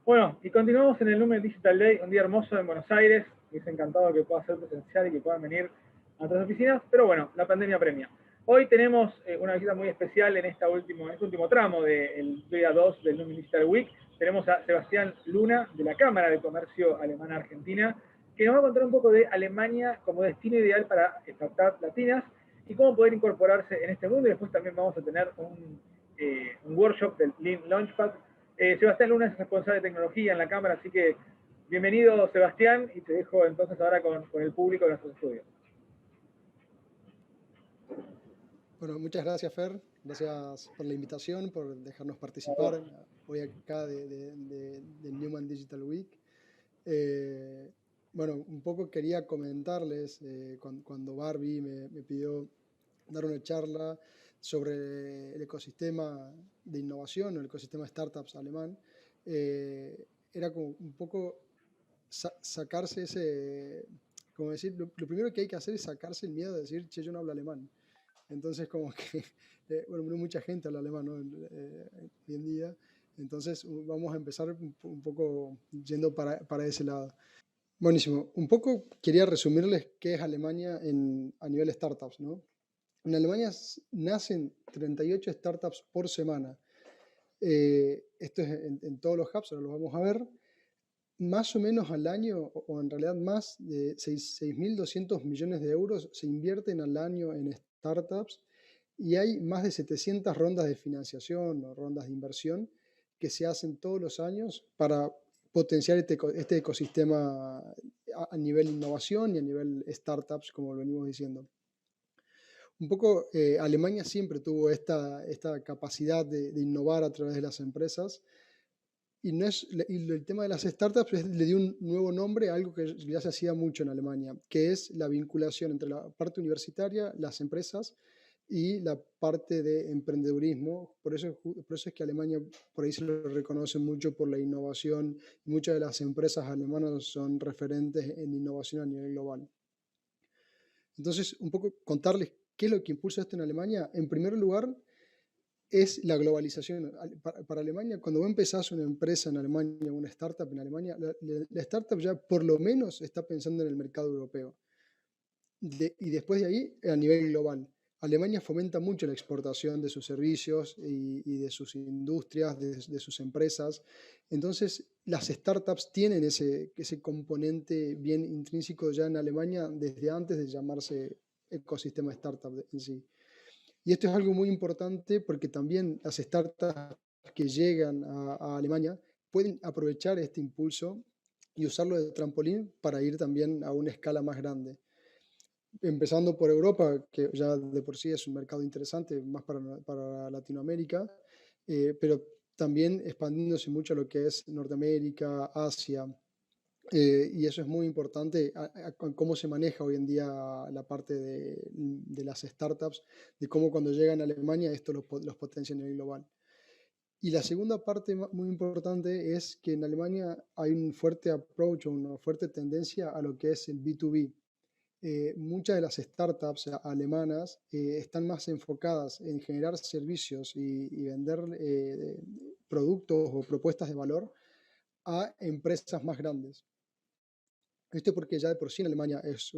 Bueno, y continuamos en el Lumen Digital Day, un día hermoso en Buenos Aires. Me hubiese encantado que pueda ser presencial y que puedan venir a nuestras oficinas, pero bueno, la pandemia premia. Hoy tenemos una visita muy especial en este último tramo del día 2 del Lumen Digital Week. Tenemos a Sebastián Luna, de la Cámara de Comercio Alemana Argentina, que nos va a contar un poco de Alemania como destino ideal para startups latinas y cómo poder incorporarse en este mundo. Y después también vamos a tener un workshop del Lean Launchpad. Sebastián Luna es responsable de tecnología en la Cámara, así que bienvenido, Sebastián, y te dejo entonces ahora con el público de nuestros estudios. Bueno, muchas gracias, Fer. Gracias por la invitación, por dejarnos participar hoy acá del Newman Digital Week. Bueno, un poco quería comentarles, cuando Barbie me pidió dar una charla sobre el ecosistema de innovación o el ecosistema de startups alemán, era como un poco sacarse como decir, lo primero que hay que hacer es sacarse el miedo de decir, che, yo no hablo alemán. Entonces, como que, bueno, no mucha gente habla alemán, ¿no? Hoy en día. Entonces, vamos a empezar un poco yendo para ese lado. Buenísimo. Un poco quería resumirles qué es Alemania a nivel startups, ¿no? En Alemania nacen 38 startups por semana. Esto es en todos los hubs, ahora lo vamos a ver. Más o menos al año, o en realidad más de 6.200 millones de euros se invierten al año en startups y hay más de 700 rondas de financiación o rondas de inversión que se hacen todos los años para potenciar este ecosistema a nivel innovación y a nivel startups, como lo venimos diciendo. Un poco Alemania siempre tuvo esta capacidad de innovar a través de las empresas. Y el tema de las startups le dio un nuevo nombre a algo que ya se hacía mucho en Alemania, que es la vinculación entre la parte universitaria, las empresas y la parte de emprendedurismo. Por eso es que Alemania por ahí se lo reconoce mucho por la innovación. Muchas de las empresas alemanas son referentes en innovación a nivel global. Entonces, un poco contarles qué es lo que impulsa esto en Alemania. En primer lugar, es la globalización. Para Alemania, cuando vos empezás una empresa en Alemania, una startup en Alemania, la startup ya por lo menos está pensando en el mercado europeo. Y después de ahí, a nivel global. Alemania fomenta mucho la exportación de sus servicios y de sus industrias, de sus empresas. Entonces, las startups tienen ese componente bien intrínseco ya en Alemania desde antes de llamarse ecosistema startup en sí. Y esto es algo muy importante porque también las startups que llegan a Alemania pueden aprovechar este impulso y usarlo de trampolín para ir también a una escala más grande. Empezando por Europa, que ya de por sí es un mercado interesante, más para Latinoamérica, pero también expandiéndose mucho a lo que es Norteamérica, Asia. Y eso es muy importante, cómo se maneja hoy en día la parte de las startups, de cómo cuando llegan a Alemania esto los potencia a nivel global. Y la segunda parte muy importante es que en Alemania hay un fuerte approach o una fuerte tendencia a lo que es el B2B. Muchas de las startups alemanas están más enfocadas en generar servicios y vender productos o propuestas de valor a empresas más grandes. Esto porque ya de por sí en Alemania es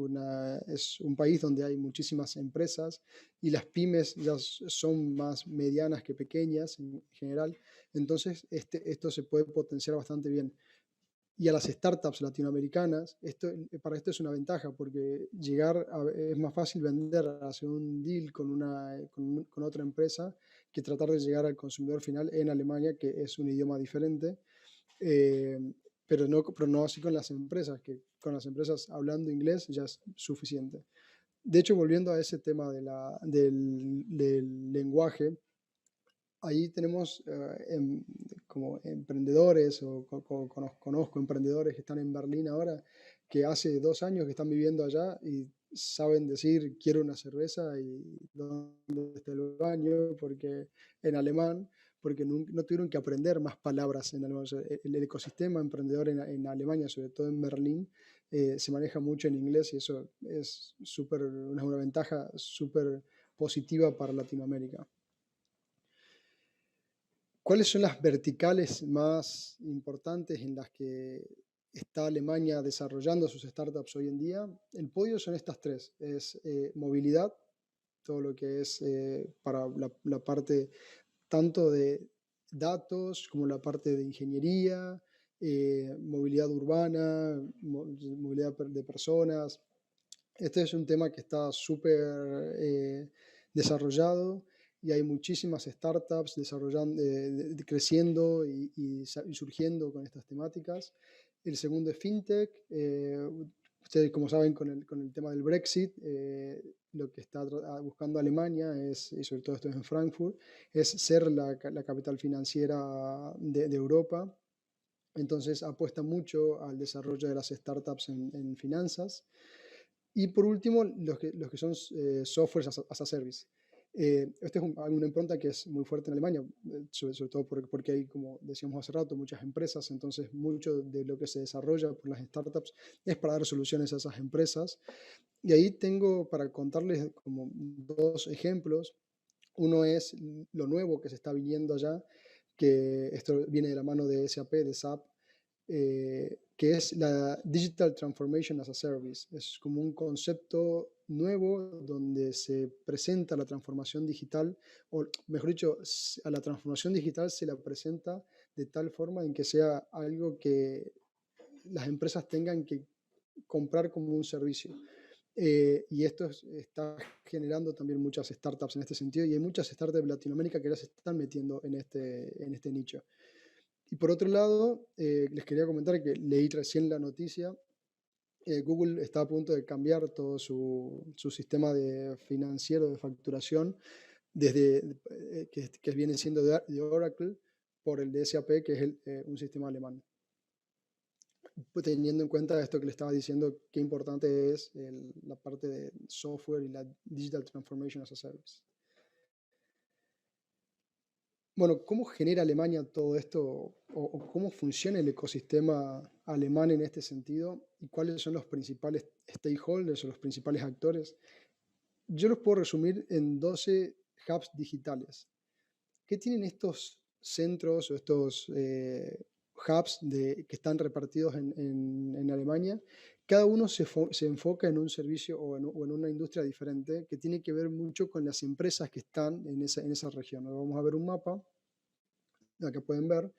un país donde hay muchísimas empresas y las pymes ya son más medianas que pequeñas en general. Entonces, esto se puede potenciar bastante bien. Y a las startups latinoamericanas, para esto es una ventaja porque es más fácil vender, hacer un deal con otra empresa que tratar de llegar al consumidor final en Alemania, que es un idioma diferente. Pero no así con las empresas, que con las empresas hablando inglés ya es suficiente. De hecho, volviendo a ese tema del lenguaje, ahí tenemos como emprendedores, conozco emprendedores que están en Berlín ahora, que hace 2 años que están viviendo allá y saben decir quiero una cerveza y dónde está el baño, porque en alemán, porque no tuvieron que aprender más palabras en alemán. O sea, el ecosistema emprendedor en Alemania, sobre todo en Berlín, se maneja mucho en inglés y eso es una ventaja súper positiva para Latinoamérica. ¿Cuáles son las verticales más importantes en las que está Alemania desarrollando sus startups hoy en día? El podio son estas tres. Es movilidad, todo lo que es para la parte tanto de datos como la parte de ingeniería, movilidad urbana, movilidad de personas. Este es un tema que está súper desarrollado y hay muchísimas startups desarrollando, creciendo y surgiendo con estas temáticas. El segundo es fintech. Ustedes, como saben, con el tema del Brexit, lo que está buscando Alemania es, y sobre todo esto es en Frankfurt, es ser la capital financiera de Europa. Entonces apuesta mucho al desarrollo de las startups en finanzas. Y por último, los que son softwares as a service. Esta es una impronta que es muy fuerte en Alemania, sobre todo porque hay, como decíamos hace rato, muchas empresas, entonces mucho de lo que se desarrolla por las startups es para dar soluciones a esas empresas. Y ahí tengo para contarles como dos ejemplos. Uno es lo nuevo que se está viniendo allá, que esto viene de la mano de SAP, de SAP, que es la Digital Transformation as a Service. Es como un concepto nuevo donde se presenta la transformación digital, o mejor dicho, a la transformación digital se la presenta de tal forma en que sea algo que las empresas tengan que comprar como un servicio. Y esto está generando también muchas startups en este sentido, y hay muchas startups de Latinoamérica que ya se están metiendo en este nicho. Y por otro lado, les quería comentar que leí recién la noticia. Google está a punto de cambiar todo su sistema financiero de facturación, desde que viene siendo de Oracle por el de SAP, que es un sistema alemán. Pues teniendo en cuenta esto que le estaba diciendo, qué importante es la parte de software y la Digital Transformation as a Service. Bueno, ¿cómo genera Alemania todo esto o cómo funciona el ecosistema alemán en este sentido y cuáles son los principales stakeholders o los principales actores? Yo los puedo resumir en 12 hubs digitales. ¿Qué tienen estos centros o estos hubs que están repartidos en Alemania? Cada uno se enfoca en un servicio o en una industria diferente que tiene que ver mucho con las empresas que están en esa región. Ahora vamos a ver un mapa, acá pueden ver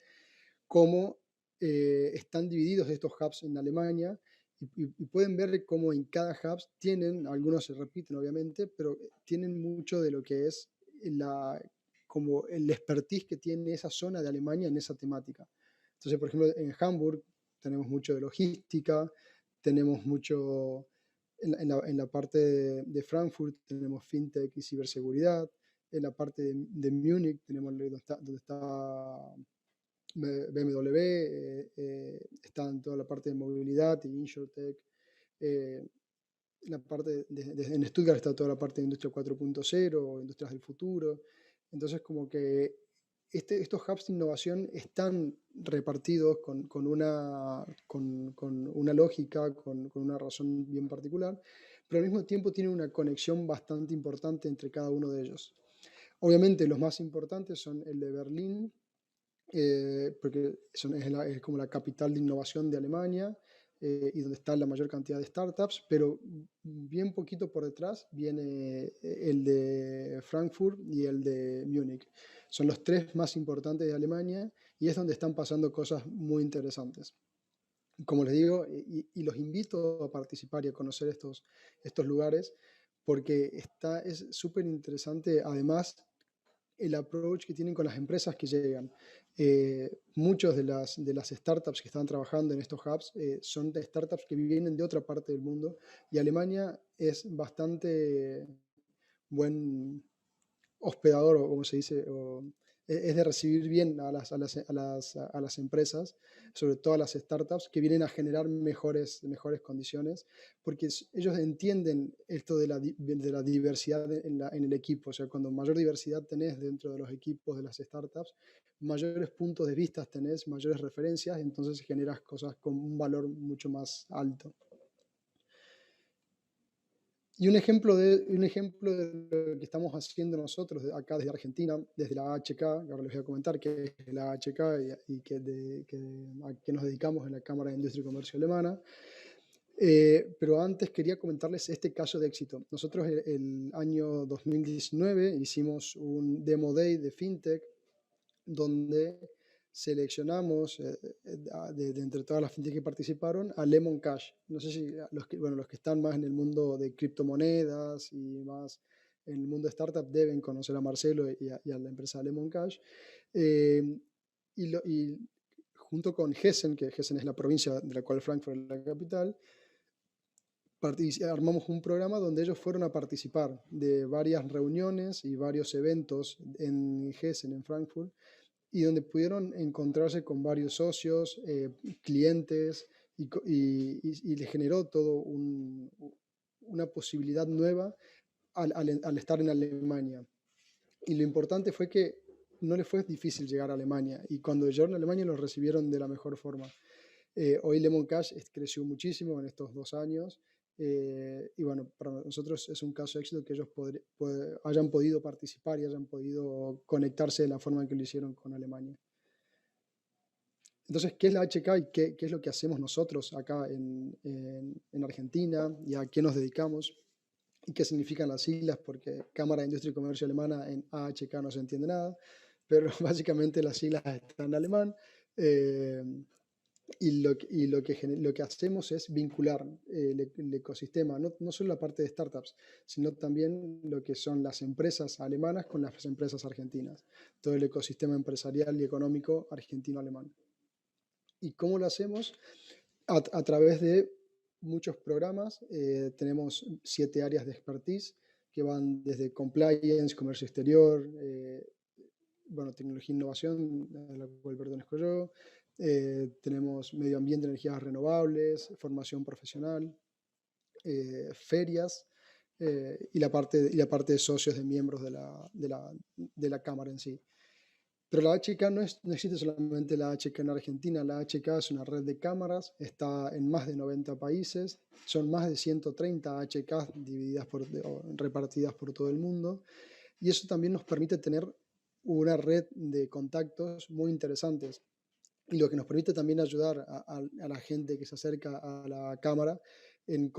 cómo están divididos estos hubs en Alemania y pueden ver cómo en cada hub tienen, algunos se repiten obviamente, pero tienen mucho de lo que es como el expertise que tiene esa zona de Alemania en esa temática. Entonces, por ejemplo, en Hamburg tenemos mucho de logística, tenemos mucho en la parte de Frankfurt, tenemos fintech y ciberseguridad, en la parte de Múnich tenemos donde está BMW, está en toda la parte de movilidad y InsurTech. En Stuttgart está toda la parte de Industria 4.0, Industrias del Futuro. Entonces, como que estos hubs de innovación están repartidos con una lógica, con una razón bien particular, pero al mismo tiempo tienen una conexión bastante importante entre cada uno de ellos. Obviamente, los más importantes son el de Berlín, porque es como la capital de innovación de Alemania, y donde está la mayor cantidad de startups, pero bien poquito por detrás viene el de Frankfurt y el de Múnich. Son los tres más importantes de Alemania y es donde están pasando cosas muy interesantes. Como les digo, y los invito a participar y a conocer estos lugares, porque es súper interesante, además, el approach que tienen con las empresas que llegan. Muchos de las startups que están trabajando en estos hubs son de startups que vienen de otra parte del mundo, y Alemania es bastante buen hospedador, o como se dice, es de recibir bien a las empresas, sobre todo a las startups, que vienen a generar mejores condiciones, porque ellos entienden esto de la diversidad en el equipo. O sea, cuando mayor diversidad tenés dentro de los equipos de las startups, mayores puntos de vista tenés, mayores referencias, entonces generas cosas con un valor mucho más alto. Y un ejemplo de lo que estamos haciendo nosotros acá desde Argentina, desde la AHK, que ahora les voy a comentar qué es la AHK y a qué nos dedicamos en la Cámara de Industria y Comercio Alemana. Pero antes quería comentarles este caso de éxito. Nosotros el año 2019 hicimos un Demo Day de FinTech donde seleccionamos de entre todas las fintech que participaron a Lemon Cash. No sé si los que están más en el mundo de criptomonedas y más en el mundo de startup deben conocer a Marcelo y a la empresa Lemon Cash. Eh, y junto con Hessen, que Hessen es la provincia de la cual Frankfurt es la capital, armamos un programa donde ellos fueron a participar de varias reuniones y varios eventos en Hessen, en Frankfurt, y donde pudieron encontrarse con varios socios, clientes, y les generó todo una posibilidad nueva al estar en Alemania. Y lo importante fue que no les fue difícil llegar a Alemania, y cuando llegaron a Alemania los recibieron de la mejor forma. Hoy Lemon Cash creció muchísimo en estos 2 años, y bueno, para nosotros es un caso de éxito que ellos hayan podido participar y hayan podido conectarse de la forma en que lo hicieron con Alemania. Entonces, ¿qué es la HK y qué es lo que hacemos nosotros acá en Argentina y a qué nos dedicamos y qué significan las siglas? Porque Cámara de Industria y Comercio Alemana en AHK no se entiende nada, pero básicamente las siglas están en alemán. Y lo que hacemos es vincular el ecosistema, no solo la parte de startups, sino también lo que son las empresas alemanas con las empresas argentinas, todo el ecosistema empresarial y económico argentino-alemán. ¿Y cómo lo hacemos? A través de muchos programas. Tenemos 7 áreas de expertise que van desde compliance, comercio exterior, tecnología e innovación, la cual pertenezco yo. Tenemos medio ambiente, energías renovables, formación profesional, ferias, y la parte de socios, de miembros de la Cámara en sí. Pero la HK no existe solamente la HK en Argentina. La HK es una red de cámaras, está en más de 90 países, son más de 130 HK repartidas por todo el mundo, y eso también nos permite tener una red de contactos muy interesantes, y lo que nos permite también ayudar a la gente que se acerca a la Cámara en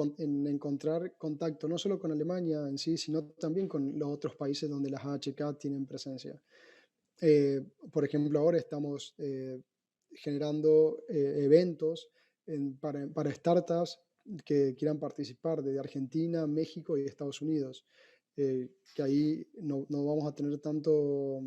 encontrar contacto no solo con Alemania en sí, sino también con los otros países donde las HK tienen presencia. Por ejemplo, ahora estamos generando eventos para startups que quieran participar desde Argentina, México y Estados Unidos, que ahí no vamos a tener tanto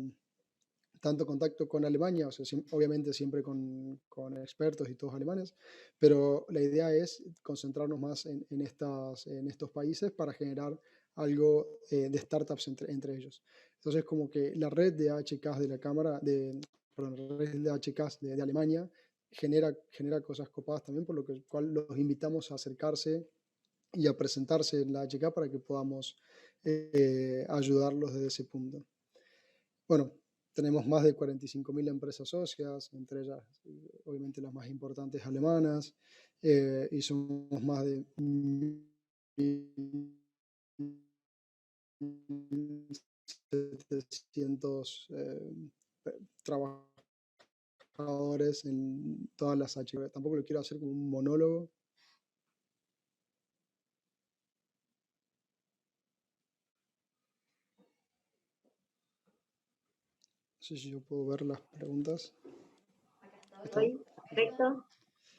contacto con Alemania, o sea, obviamente siempre con expertos y todos alemanes, pero la idea es concentrarnos más en estos países para generar algo de startups entre ellos. Entonces, como que la red de HKs de la Cámara, la red de HKs de Alemania genera cosas copadas también, por lo cual los invitamos a acercarse y a presentarse en la HK para que podamos ayudarlos desde ese punto. Bueno, tenemos más de 45.000 empresas socias, entre ellas, obviamente, las más importantes alemanas, y somos más de 1.700 trabajadores en todas las HK. Tampoco lo quiero hacer como un monólogo. No sé si yo puedo ver las preguntas. Estoy, perfecto.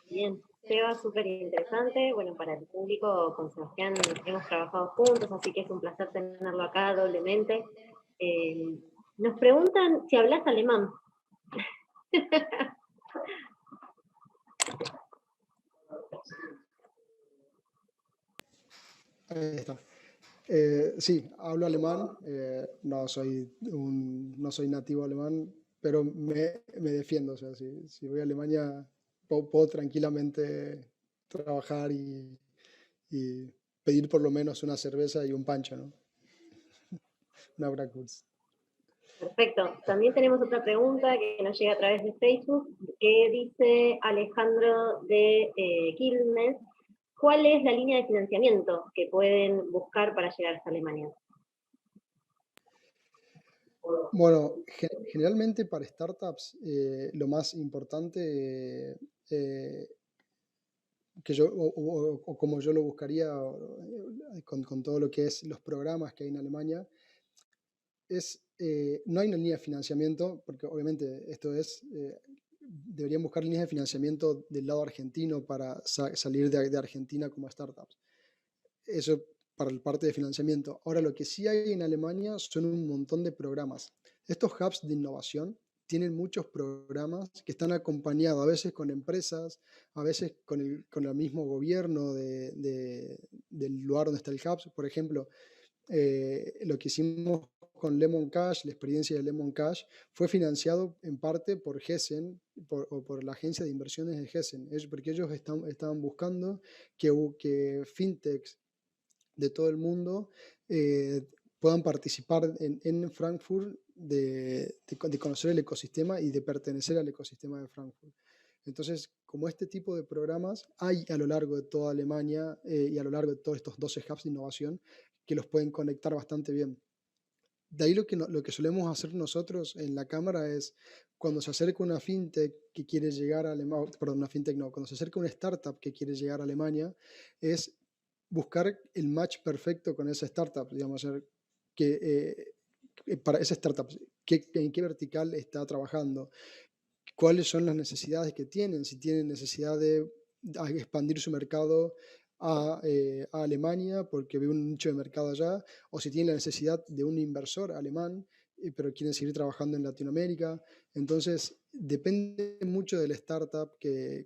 Bien, Seba, súper interesante. Bueno, para el público, con Sebastián hemos trabajado juntos, así que es un placer tenerlo acá doblemente. Nos preguntan si hablas alemán. Ahí está. Sí, hablo alemán, no soy nativo alemán, pero me defiendo. O sea, si voy a Alemania, puedo tranquilamente trabajar y pedir por lo menos una cerveza y un pancho, ¿no? Una Bratwurst. Perfecto. También tenemos otra pregunta que nos llega a través de Facebook, que dice Alejandro de Quilmes. ¿cuál es la línea de financiamiento que pueden buscar para llegar hasta Alemania? Bueno, generalmente para startups lo más importante que yo, o como yo lo buscaría con todo lo que es los programas que hay en Alemania, no hay una línea de financiamiento, porque obviamente deberían buscar líneas de financiamiento del lado argentino para salir de Argentina como startups. Eso para el parte de financiamiento. Ahora, lo que sí hay en Alemania son un montón de programas. Estos hubs de innovación tienen muchos programas que están acompañados a veces con empresas, a veces con el mismo gobierno del lugar donde está el hub. Por ejemplo, lo que hicimos con Lemon Cash, la experiencia de Lemon Cash, fue financiado en parte por Gessen o por la agencia de inversiones de Gessen, porque ellos estaban buscando que fintechs de todo el mundo puedan participar en Frankfurt de conocer el ecosistema y de pertenecer al ecosistema de Frankfurt. Entonces, como este tipo de programas hay a lo largo de toda Alemania y a lo largo de todos estos 12 hubs de innovación que los pueden conectar bastante bien. De ahí lo que solemos hacer nosotros en la cámara es, cuando se acerca una fintech que quiere llegar a Alemania, perdón, una fintech no, cuando se acerca una startup que quiere llegar a Alemania, es buscar el match perfecto con esa startup, digamos, para esa startup, en qué vertical está trabajando, cuáles son las necesidades que tienen, si tienen necesidad de expandir su mercado a Alemania porque ve un nicho de mercado allá, o si tienen la necesidad de un inversor alemán, pero quieren seguir trabajando en Latinoamérica. Entonces, depende mucho de la startup,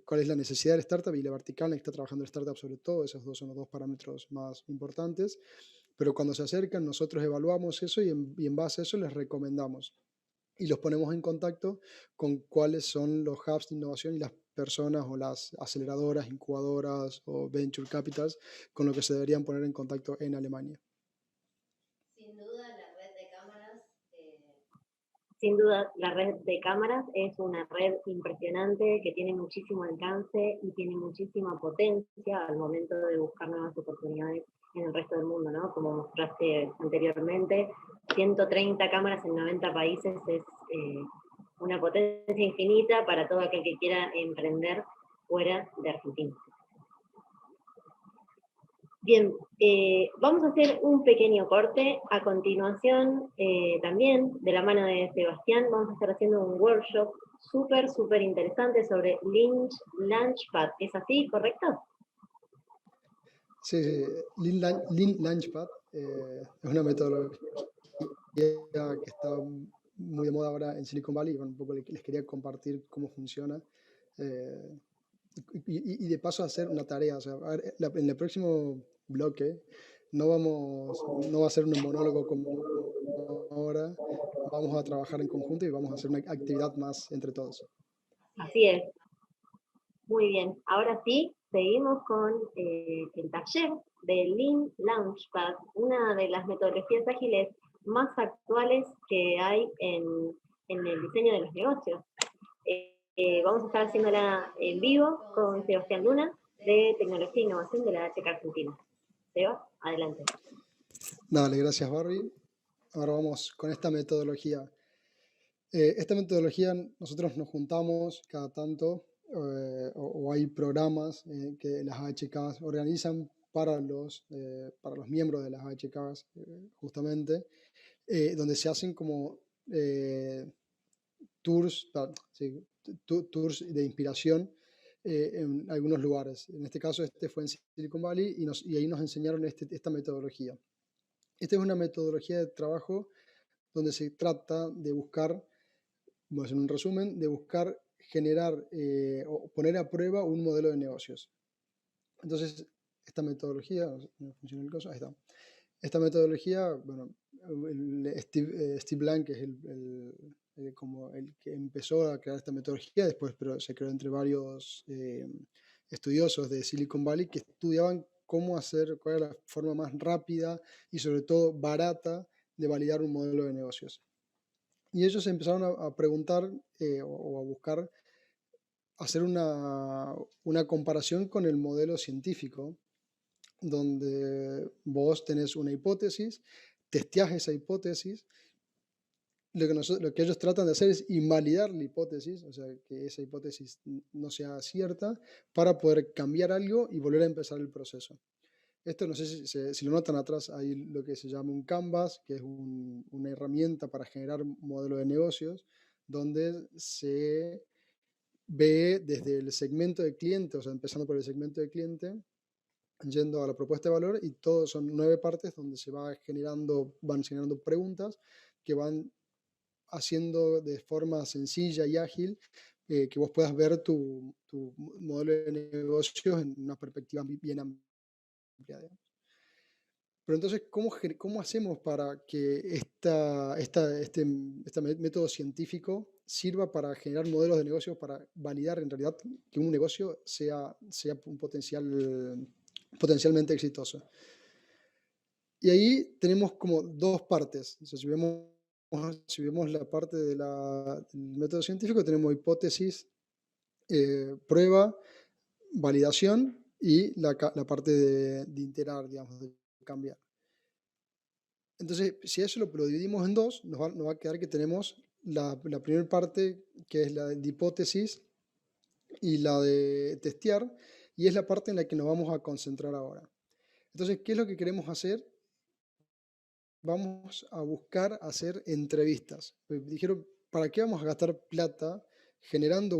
cuál es la necesidad de la startup y la vertical en la que está trabajando la startup, sobre todo. Esos dos son los dos parámetros más importantes. Pero cuando se acercan, nosotros evaluamos eso y en base a eso les recomendamos y los ponemos en contacto con cuáles son los hubs de innovación y las personas o las aceleradoras, incubadoras o venture capitals con lo que se deberían poner en contacto en Alemania. Sin duda, la red de cámaras, sin duda, la red de cámaras es una red impresionante que tiene muchísimo alcance y tiene muchísima potencia al momento de buscar nuevas oportunidades en el resto del mundo, ¿no? Como mostraste anteriormente, 130 cámaras en 90 países es una potencia infinita para todo aquel que quiera emprender fuera de Argentina. Bien, vamos a hacer un pequeño corte. A continuación, también de la mano de Sebastián, vamos a estar haciendo un workshop súper interesante sobre Launchpad. ¿Es así, correcto? Sí, Lean Launchpad es una metodología que está muy de moda ahora en Silicon Valley. Bueno, un poco les quería compartir cómo funciona. Y de paso hacer una tarea. O sea, en el próximo bloque no va a ser un monólogo como ahora. Vamos a trabajar en conjunto y vamos a hacer una actividad más entre todos. Así es. Muy bien. Ahora sí, seguimos con el taller de Lean Launchpad, una de las metodologías ágiles más actuales que hay en el diseño de los negocios. Vamos a estar haciéndola en vivo con Sebastián Luna, de Tecnología e Innovación de la HK Argentina. Seba, adelante. Dale, gracias Barbie. Ahora vamos con esta metodología. Esta metodología nosotros nos juntamos cada tanto o hay programas que las AHKs organizan para los miembros de las AHKs justamente, donde se hacen como tours de inspiración en algunos lugares. En este caso, este fue en Silicon Valley y ahí nos enseñaron esta metodología. Esta es una metodología de trabajo donde se trata de buscar, vamos a hacer un resumen, de buscar generar o poner a prueba un modelo de negocios. Entonces, esta metodología, no funciona el caso, ahí está. Esta metodología, bueno, Steve Blank es como el que empezó a crear esta metodología, después pero se creó entre varios estudiosos de Silicon Valley que estudiaban cómo hacer, cuál era la forma más rápida y sobre todo barata de validar un modelo de negocios. Y ellos empezaron a preguntar o a buscar hacer una comparación con el modelo científico donde vos tenés una hipótesis, testeás esa hipótesis. Lo que ellos tratan de hacer es invalidar la hipótesis, o sea, que esa hipótesis no sea cierta, para poder cambiar algo y volver a empezar el proceso. Esto no sé si lo notan atrás, hay lo que se llama un canvas, que es una herramienta para generar modelo de negocios, donde se ve desde el segmento de cliente, o sea, empezando por el segmento de cliente, yendo a la propuesta de valor, y todos son 9 partes donde van generando preguntas que van haciendo de forma sencilla y ágil que vos puedas ver tu modelo de negocios en una perspectiva bien amplia, digamos. Pero entonces, ¿cómo hacemos para que este método científico sirva para generar modelos de negocios, para validar en realidad que un negocio sea un potencialmente exitoso? Y ahí tenemos como 2 partes. O sea, si vemos la parte del método científico, tenemos hipótesis, prueba, validación y la parte de iterar, digamos, de cambiar. Entonces, si eso lo dividimos en 2, nos va a quedar que tenemos la primera parte, que es la de hipótesis, y la de testear, y es la parte en la que nos vamos a concentrar ahora. Entonces, ¿qué es lo que queremos hacer? Vamos a buscar hacer entrevistas. Dijeron, ¿para qué vamos a gastar plata generando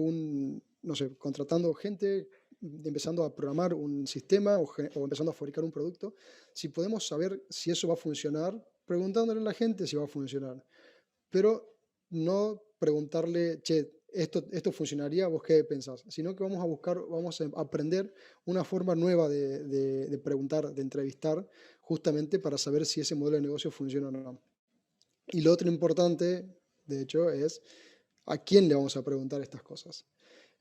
no sé, contratando gente, empezando a programar un sistema o empezando a fabricar un producto, si podemos saber si eso va a funcionar, preguntándole a la gente si va a funcionar? Pero no preguntarle, che, esto funcionaría, ¿vos qué pensás? Sino que vamos a aprender una forma nueva de preguntar, de entrevistar, justamente para saber si ese modelo de negocio funciona o no. Y lo otro importante, de hecho, es a quién le vamos a preguntar estas cosas.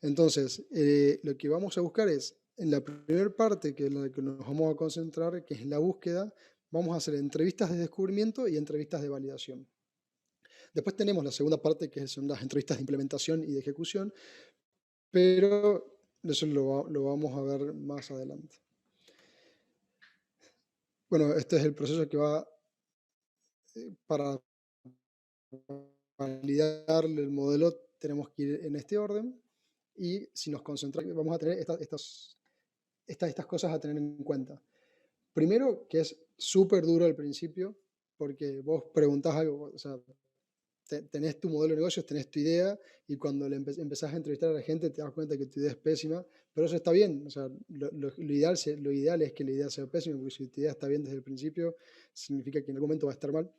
Entonces, lo que vamos a buscar es, en la primera parte, que es la que nos vamos a concentrar, que es la búsqueda, vamos a hacer entrevistas de descubrimiento y entrevistas de validación. Después tenemos la segunda parte, que son las entrevistas de implementación y de ejecución, pero eso lo vamos a ver más adelante. Bueno, este es el proceso que va para validar el modelo, tenemos que ir en este orden, y si nos concentramos, vamos a tener estas cosas a tener en cuenta. Primero, que es súper duro al principio, porque vos preguntás algo, o sea, tenés tu modelo de negocios, tenés tu idea, y cuando empezás a entrevistar a la gente te das cuenta que tu idea es pésima, pero eso está bien. O sea, lo ideal es que la idea sea pésima, porque si tu idea está bien desde el principio, significa que en algún momento va a estar mal.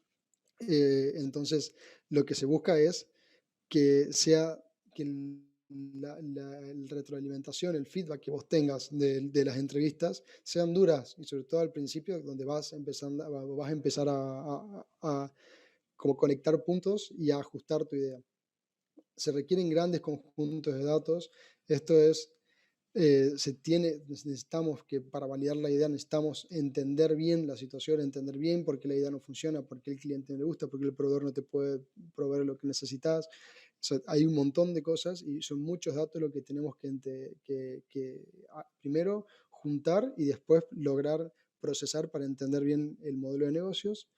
Entonces, lo que se busca es que la retroalimentación, el feedback que vos tengas de las entrevistas sean duras, y sobre todo al principio, donde vas a empezar a como conectar puntos y a ajustar tu idea. Se requieren grandes conjuntos de datos. Esto es, necesitamos que para validar la idea necesitamos entender bien la situación, entender bien por qué la idea no funciona, por qué el cliente no le gusta, por qué el proveedor no te puede proveer lo que necesitas. O sea, hay un montón de cosas y son muchos datos lo que tenemos que primero juntar y después lograr procesar para entender bien el modelo de negocios.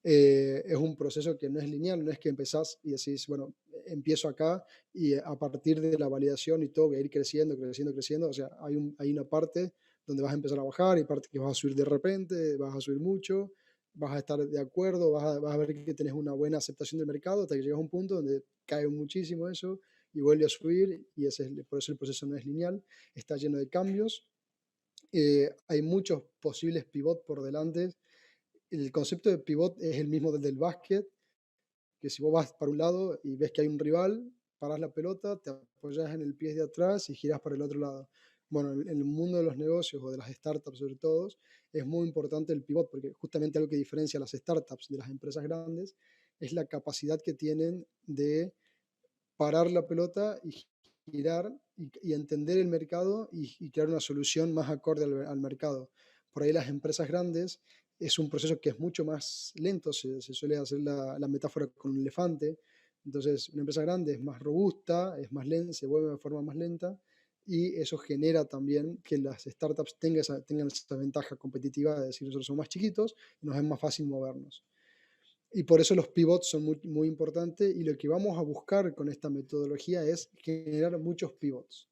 Es un proceso que no es lineal, no es que empezás y decís, bueno, empiezo acá y a partir de la validación y todo voy a ir creciendo, creciendo, creciendo. O sea, hay una parte donde vas a empezar a bajar y parte que vas a subir de repente, vas a subir mucho, vas a estar de acuerdo, vas a ver que tenés una buena aceptación del mercado hasta que llegas a un punto donde cae muchísimo eso y vuelve a subir, y por eso el proceso no es lineal, está lleno de cambios. Hay muchos posibles pivot por delante. El concepto de pivot es el mismo desde el básquet, que si vos vas para un lado y ves que hay un rival, paras la pelota, te apoyas en el pie de atrás y giras para el otro lado. Bueno, en el mundo de los negocios o de las startups sobre todo, es muy importante el pivot, porque justamente algo que diferencia a las startups de las empresas grandes es la capacidad que tienen de parar la pelota y girar y entender el mercado y crear una solución más acorde al mercado. Por ahí las empresas grandes es un proceso que es mucho más lento, se suele hacer la metáfora con un elefante. Entonces, una empresa grande es más robusta, es más lenta, se mueve de forma más lenta, y eso genera también que las startups tengan esa ventaja competitiva de decir nosotros somos más chiquitos y nos es más fácil movernos. Y por eso los pivots son muy, muy importantes y lo que vamos a buscar con esta metodología es generar muchos pivots.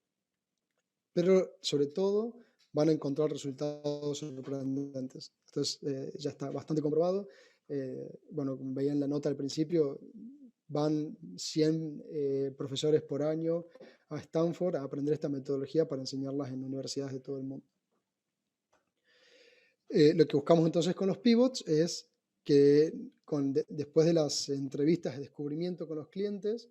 Pero sobre todo van a encontrar resultados sorprendentes. Entonces ya está bastante comprobado. Bueno, como veían en la nota al principio, van 100 profesores por año a Stanford a aprender esta metodología para enseñarlas en universidades de todo el mundo. Lo que buscamos entonces con los pivots es que después de las entrevistas de descubrimiento con los clientes,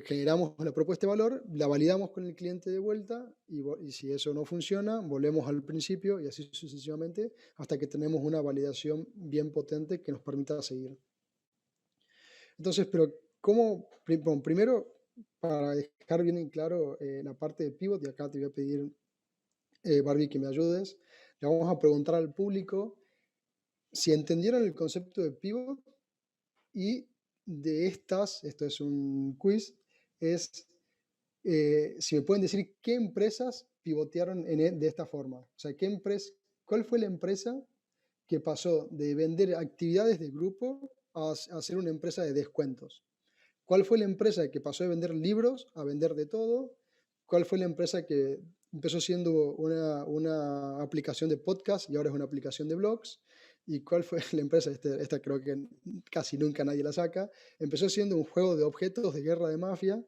generamos la propuesta de valor, la validamos con el cliente de vuelta y si eso no funciona, volvemos al principio y así sucesivamente hasta que tenemos una validación bien potente que nos permita seguir. Entonces, pero ¿cómo? Bueno, primero, para dejar bien en claro la parte de pivot, y acá te voy a pedir, Barbie, que me ayudes, le vamos a preguntar al público si entendieron el concepto de pivot y de estas, esto es un quiz, es si me pueden decir qué empresas pivotearon de esta forma. O sea, ¿cuál fue la empresa que pasó de vender actividades de grupo a ser una empresa de descuentos? ¿Cuál fue la empresa que pasó de vender libros a vender de todo? ¿Cuál fue la empresa que empezó siendo una aplicación de podcast y ahora es una aplicación de blogs? ¿Y cuál fue la empresa? Esta creo que casi nunca nadie la saca. Empezó siendo un juego de objetos de guerra de mafia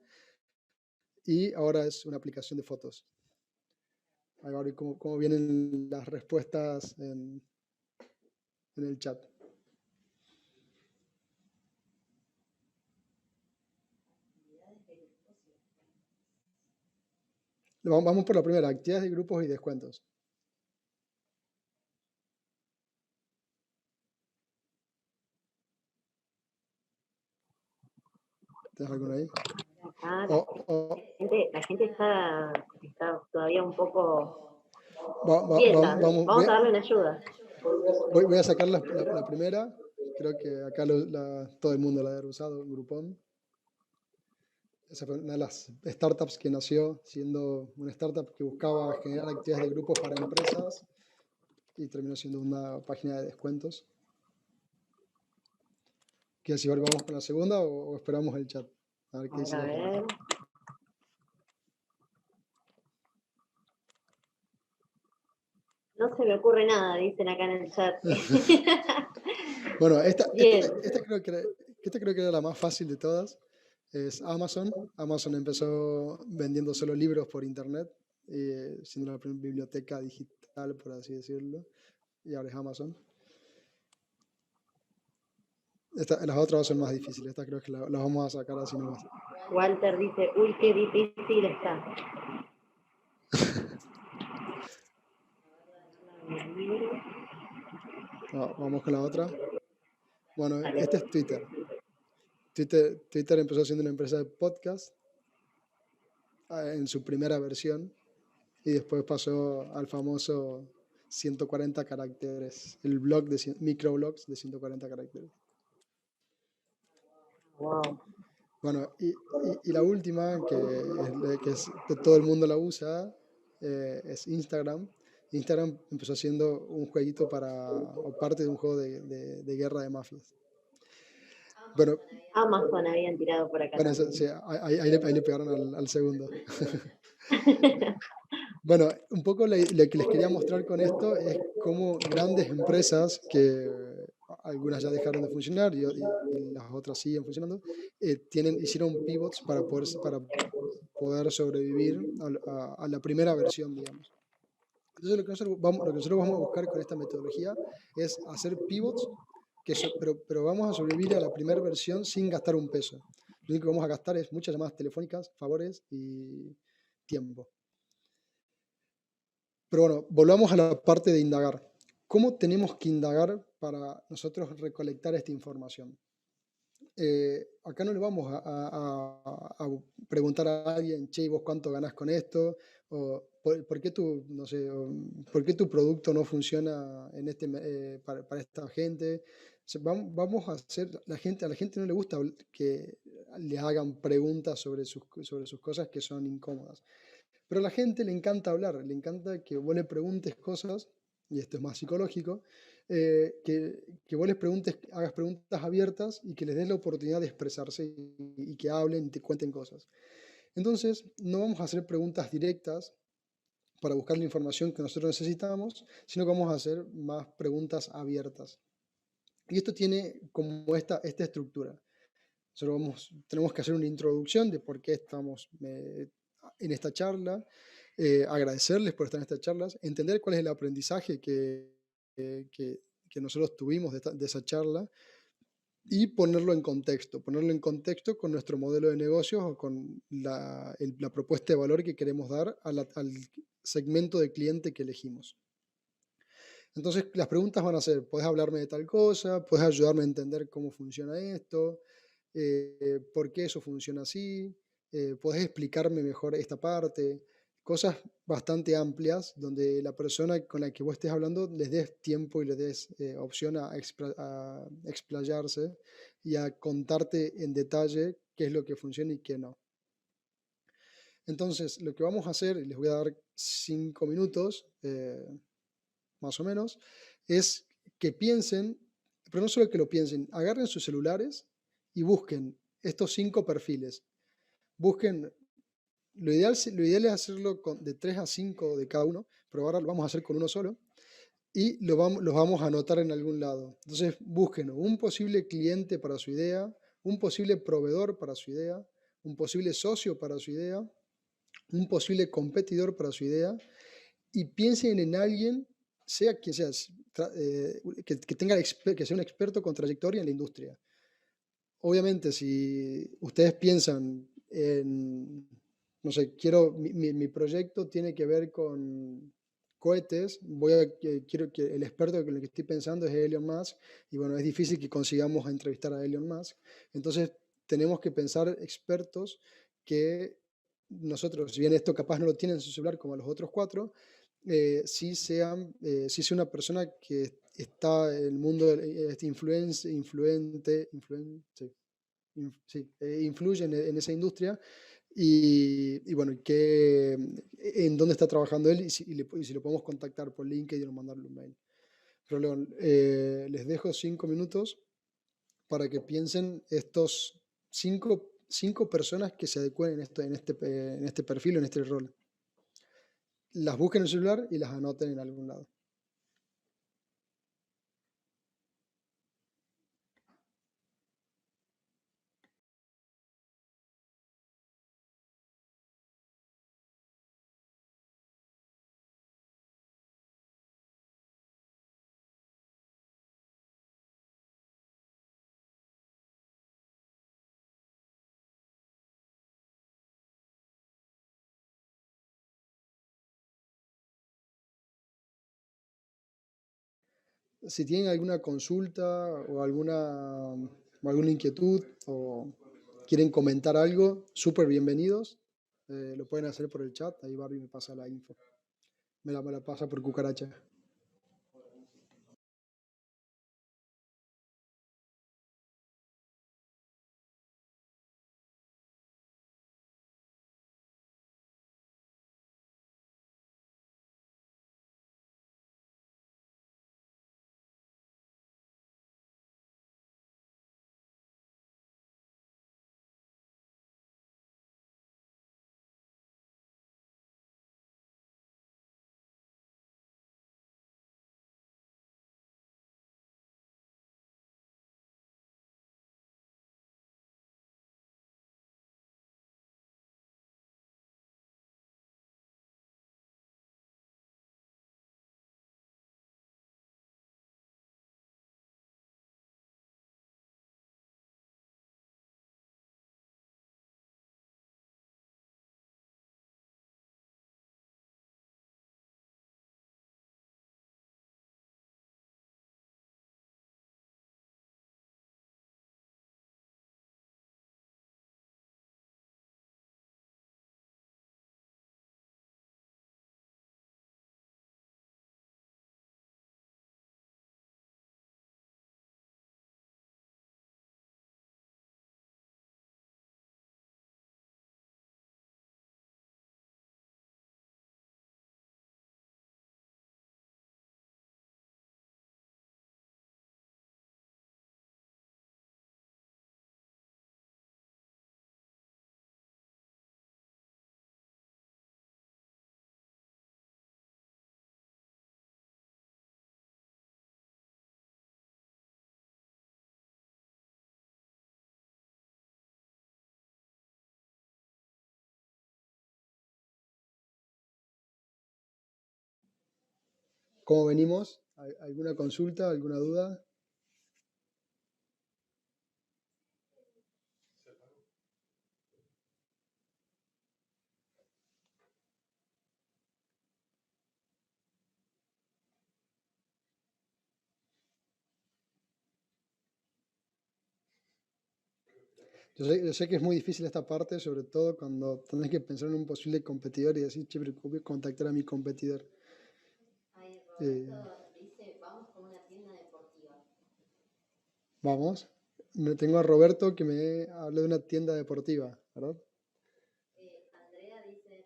y ahora es una aplicación de fotos. Ahí va a ver cómo vienen las respuestas en el chat. Vamos por la primera, actividades de grupos y descuentos. ¿Tienes alguno ahí? Acá la gente está todavía un poco quieta. Vamos a darle una ayuda. Voy a sacar la primera. Creo que acá todo el mundo la ha usado, Groupon. Esa fue una de las startups que nació siendo una startup que buscaba generar actividades de grupos para empresas y terminó siendo una página de descuentos. ¿Quieres si vamos con la segunda o esperamos el chat? A ver qué dice la gente. No se me ocurre nada, dicen acá en el chat. Bueno, esta creo que era la más fácil de todas. Es Amazon. Amazon empezó vendiendo solo libros por internet, siendo la primera biblioteca digital, por así decirlo. Y ahora es Amazon. Las otras son más difíciles. Esta creo que las vamos a sacar así nomás. Walter dice, uy, qué difícil está. Vamos con la otra. Bueno, este es Twitter. Twitter empezó siendo una empresa de podcast en su primera versión y después pasó al famoso 140 caracteres, el blog de microblogs de 140 caracteres. Wow. Bueno, y la última, que todo el mundo la usa, es Instagram. Instagram empezó siendo un jueguito o parte de un juego de guerra de mafias. Bueno, Amazon habían tirado por acá. Bueno, sí, ahí le pegaron al segundo. Bueno, un poco lo que les quería mostrar con esto es cómo grandes empresas, que algunas ya dejaron de funcionar y las otras siguen funcionando, hicieron pivots para poder sobrevivir a la primera versión, digamos. Entonces lo que nosotros vamos a buscar con esta metodología es hacer pivots, pero vamos a sobrevivir a la primera versión sin gastar un peso. Lo único que vamos a gastar es muchas llamadas telefónicas, favores y tiempo. Pero bueno, volvamos a la parte de indagar. ¿Cómo tenemos que indagar para nosotros recolectar esta información? Acá no le vamos a preguntar a alguien, che, ¿vos cuánto ganás con esto? O ¿por qué ¿por qué tu producto no funciona para esta gente? O sea, vamos a hacer, a la gente no le gusta que le hagan preguntas sobre sus cosas que son incómodas. Pero a la gente le encanta hablar, le encanta que vos le preguntes cosas, y esto es más psicológico, que vos les preguntes, hagas preguntas abiertas y que les des la oportunidad de expresarse y que hablen y te cuenten cosas. Entonces, no vamos a hacer preguntas directas para buscar la información que nosotros necesitamos, sino que vamos a hacer más preguntas abiertas. Y esto tiene como esta estructura. Nosotros tenemos que hacer una introducción de por qué estamos en esta charla, agradecerles por estar en estas charlas, entender cuál es el aprendizaje que nosotros tuvimos de esa charla y ponerlo en contexto con nuestro modelo de negocios o con la propuesta de valor que queremos dar al segmento de cliente que elegimos. Entonces, las preguntas van a ser, ¿puedes hablarme de tal cosa? ¿Puedes ayudarme a entender cómo funciona esto? ¿Por qué eso funciona así? ¿Puedes explicarme mejor esta parte? Cosas bastante amplias donde la persona con la que vos estés hablando les des tiempo y les des opción a explayarse y a contarte en detalle qué es lo que funciona y qué no. Entonces, lo que vamos a hacer, y les voy a dar 5 minutos, más o menos, es que piensen, pero no solo que lo piensen, agarren sus celulares y busquen estos 5 perfiles. Busquen, lo ideal es hacerlo de 3 a 5 de cada uno, pero ahora lo vamos a hacer con uno solo y los vamos a anotar en algún lado. Entonces busquen un posible cliente para su idea, un posible proveedor para su idea, un posible socio para su idea, un posible competidor para su idea y piensen en alguien, sea quien sea, que sea un experto con trayectoria en la industria. Obviamente, si ustedes piensan en, no sé, mi proyecto tiene que ver con cohetes, quiero que el experto con el que estoy pensando es Elon Musk, y bueno, es difícil que consigamos entrevistar a Elon Musk. Entonces, tenemos que pensar expertos que nosotros, si bien esto capaz no lo tienen en su celular como los otros 4, sí sea una persona que está en el mundo influye en esa industria y bueno, en dónde está trabajando él y si lo podemos contactar por LinkedIn o mandarle un mail. Pero León, les dejo 5 minutos para que piensen estos cinco personas que se adecuen en este perfil o en este rol. Las busquen en el celular y las anoten en algún lado. Si tienen alguna consulta o alguna inquietud o quieren comentar algo, súper bienvenidos. Lo pueden hacer por el chat, ahí Barbie me pasa la info. Me la pasa por cucaracha. ¿Cómo venimos? ¿Alguna consulta, alguna duda? Yo sé que es muy difícil esta parte, sobre todo cuando tenés que pensar en un posible competidor y decir, che, pero ¿cómo voy a contactar a mi competidor? Ahí Eh, Roberto dice, vamos con una tienda deportiva. Vamos. No tengo a Roberto que me habló de una tienda deportiva, ¿verdad? Andrea dice,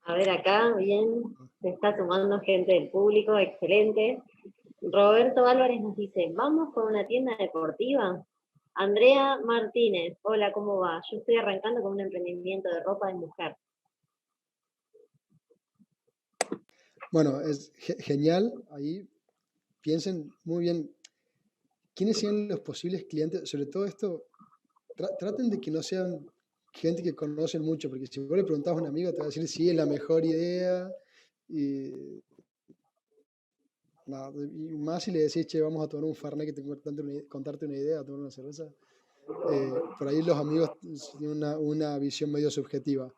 a ver acá, bien, se está sumando gente del público, excelente. Roberto Álvarez nos dice, ¿vamos con una tienda deportiva? Andrea Martínez, hola, ¿cómo va? Yo estoy arrancando con un emprendimiento de ropa de mujer. Bueno, es genial. Ahí piensen muy bien quiénes sean los posibles clientes. Sobre todo esto, traten de que no sean gente que conocen mucho, porque si vos le preguntás a un amigo, te va a decir sí, es la mejor idea. Y, nada, y más si le decís, che, vamos a tomar un Fernet que tengo que contarte una idea, a tomar una cerveza. Por ahí los amigos tienen una visión medio subjetiva.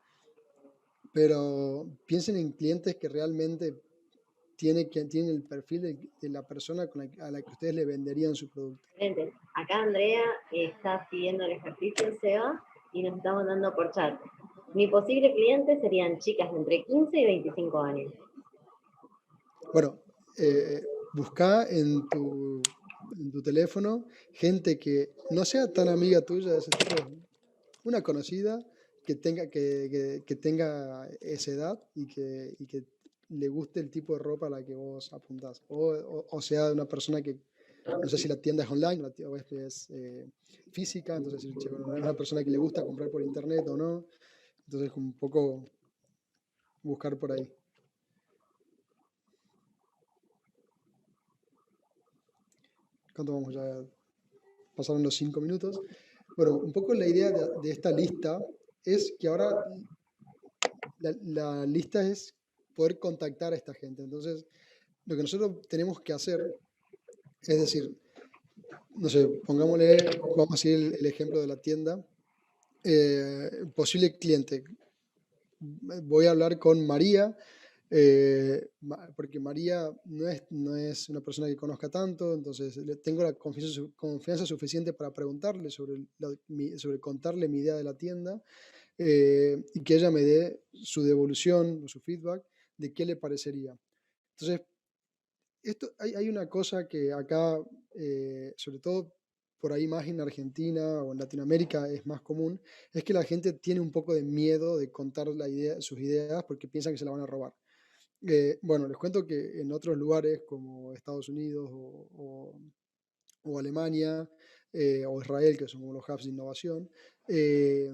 Pero piensen en clientes que realmente tienen el perfil de la persona a la que ustedes le venderían su producto. Excelente. Acá Andrea está siguiendo el ejercicio en SEO y nos está mandando por chat. Mi posible cliente serían chicas de entre 15 y 25 años. Bueno, busca en tu teléfono gente que no sea tan amiga tuya, de ese tipo, una conocida que tenga esa edad y que le guste el tipo de ropa a la que vos apuntás. O sea, una persona que, no sé si la tienda es online o es física, entonces che, bueno, es una persona que le gusta comprar por internet o no. Entonces, un poco buscar por ahí. ¿Cuánto vamos ya? Pasaron los 5 minutos. Bueno, un poco la idea de esta lista es que ahora la lista es poder contactar a esta gente. Entonces, lo que nosotros tenemos que hacer es decir, no sé, pongámosle, vamos a seguir el ejemplo de la tienda. Posible cliente. Voy a hablar con María, porque María no es una persona que conozca tanto, entonces tengo la confianza suficiente para preguntarle sobre contarle mi idea de la tienda y que ella me dé su devolución o su feedback de qué le parecería. Entonces, hay una cosa que acá, sobre todo por ahí más en Argentina o en Latinoamérica es más común, es que la gente tiene un poco de miedo de contar sus ideas porque piensan que se la van a robar. Bueno, les cuento que en otros lugares como Estados Unidos o Alemania o Israel, que son como los hubs de innovación, eh,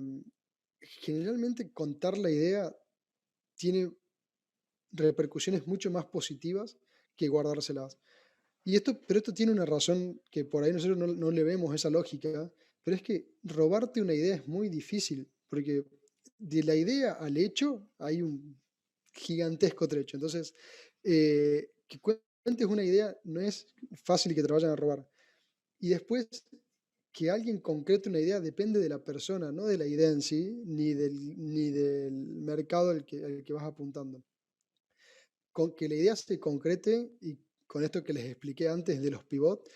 generalmente contar la idea tiene repercusiones mucho más positivas que guardárselas. Pero esto tiene una razón que por ahí nosotros no le vemos esa lógica, pero es que robarte una idea es muy difícil, porque de la idea al hecho hay un gigantesco trecho. Entonces, que cuentes una idea no es fácil que te la vayan a robar. Y después, que alguien concrete una idea depende de la persona, no de la idea en sí, ni del mercado al que vas apuntando. Con que la idea se concrete y con esto que les expliqué antes de los pivots,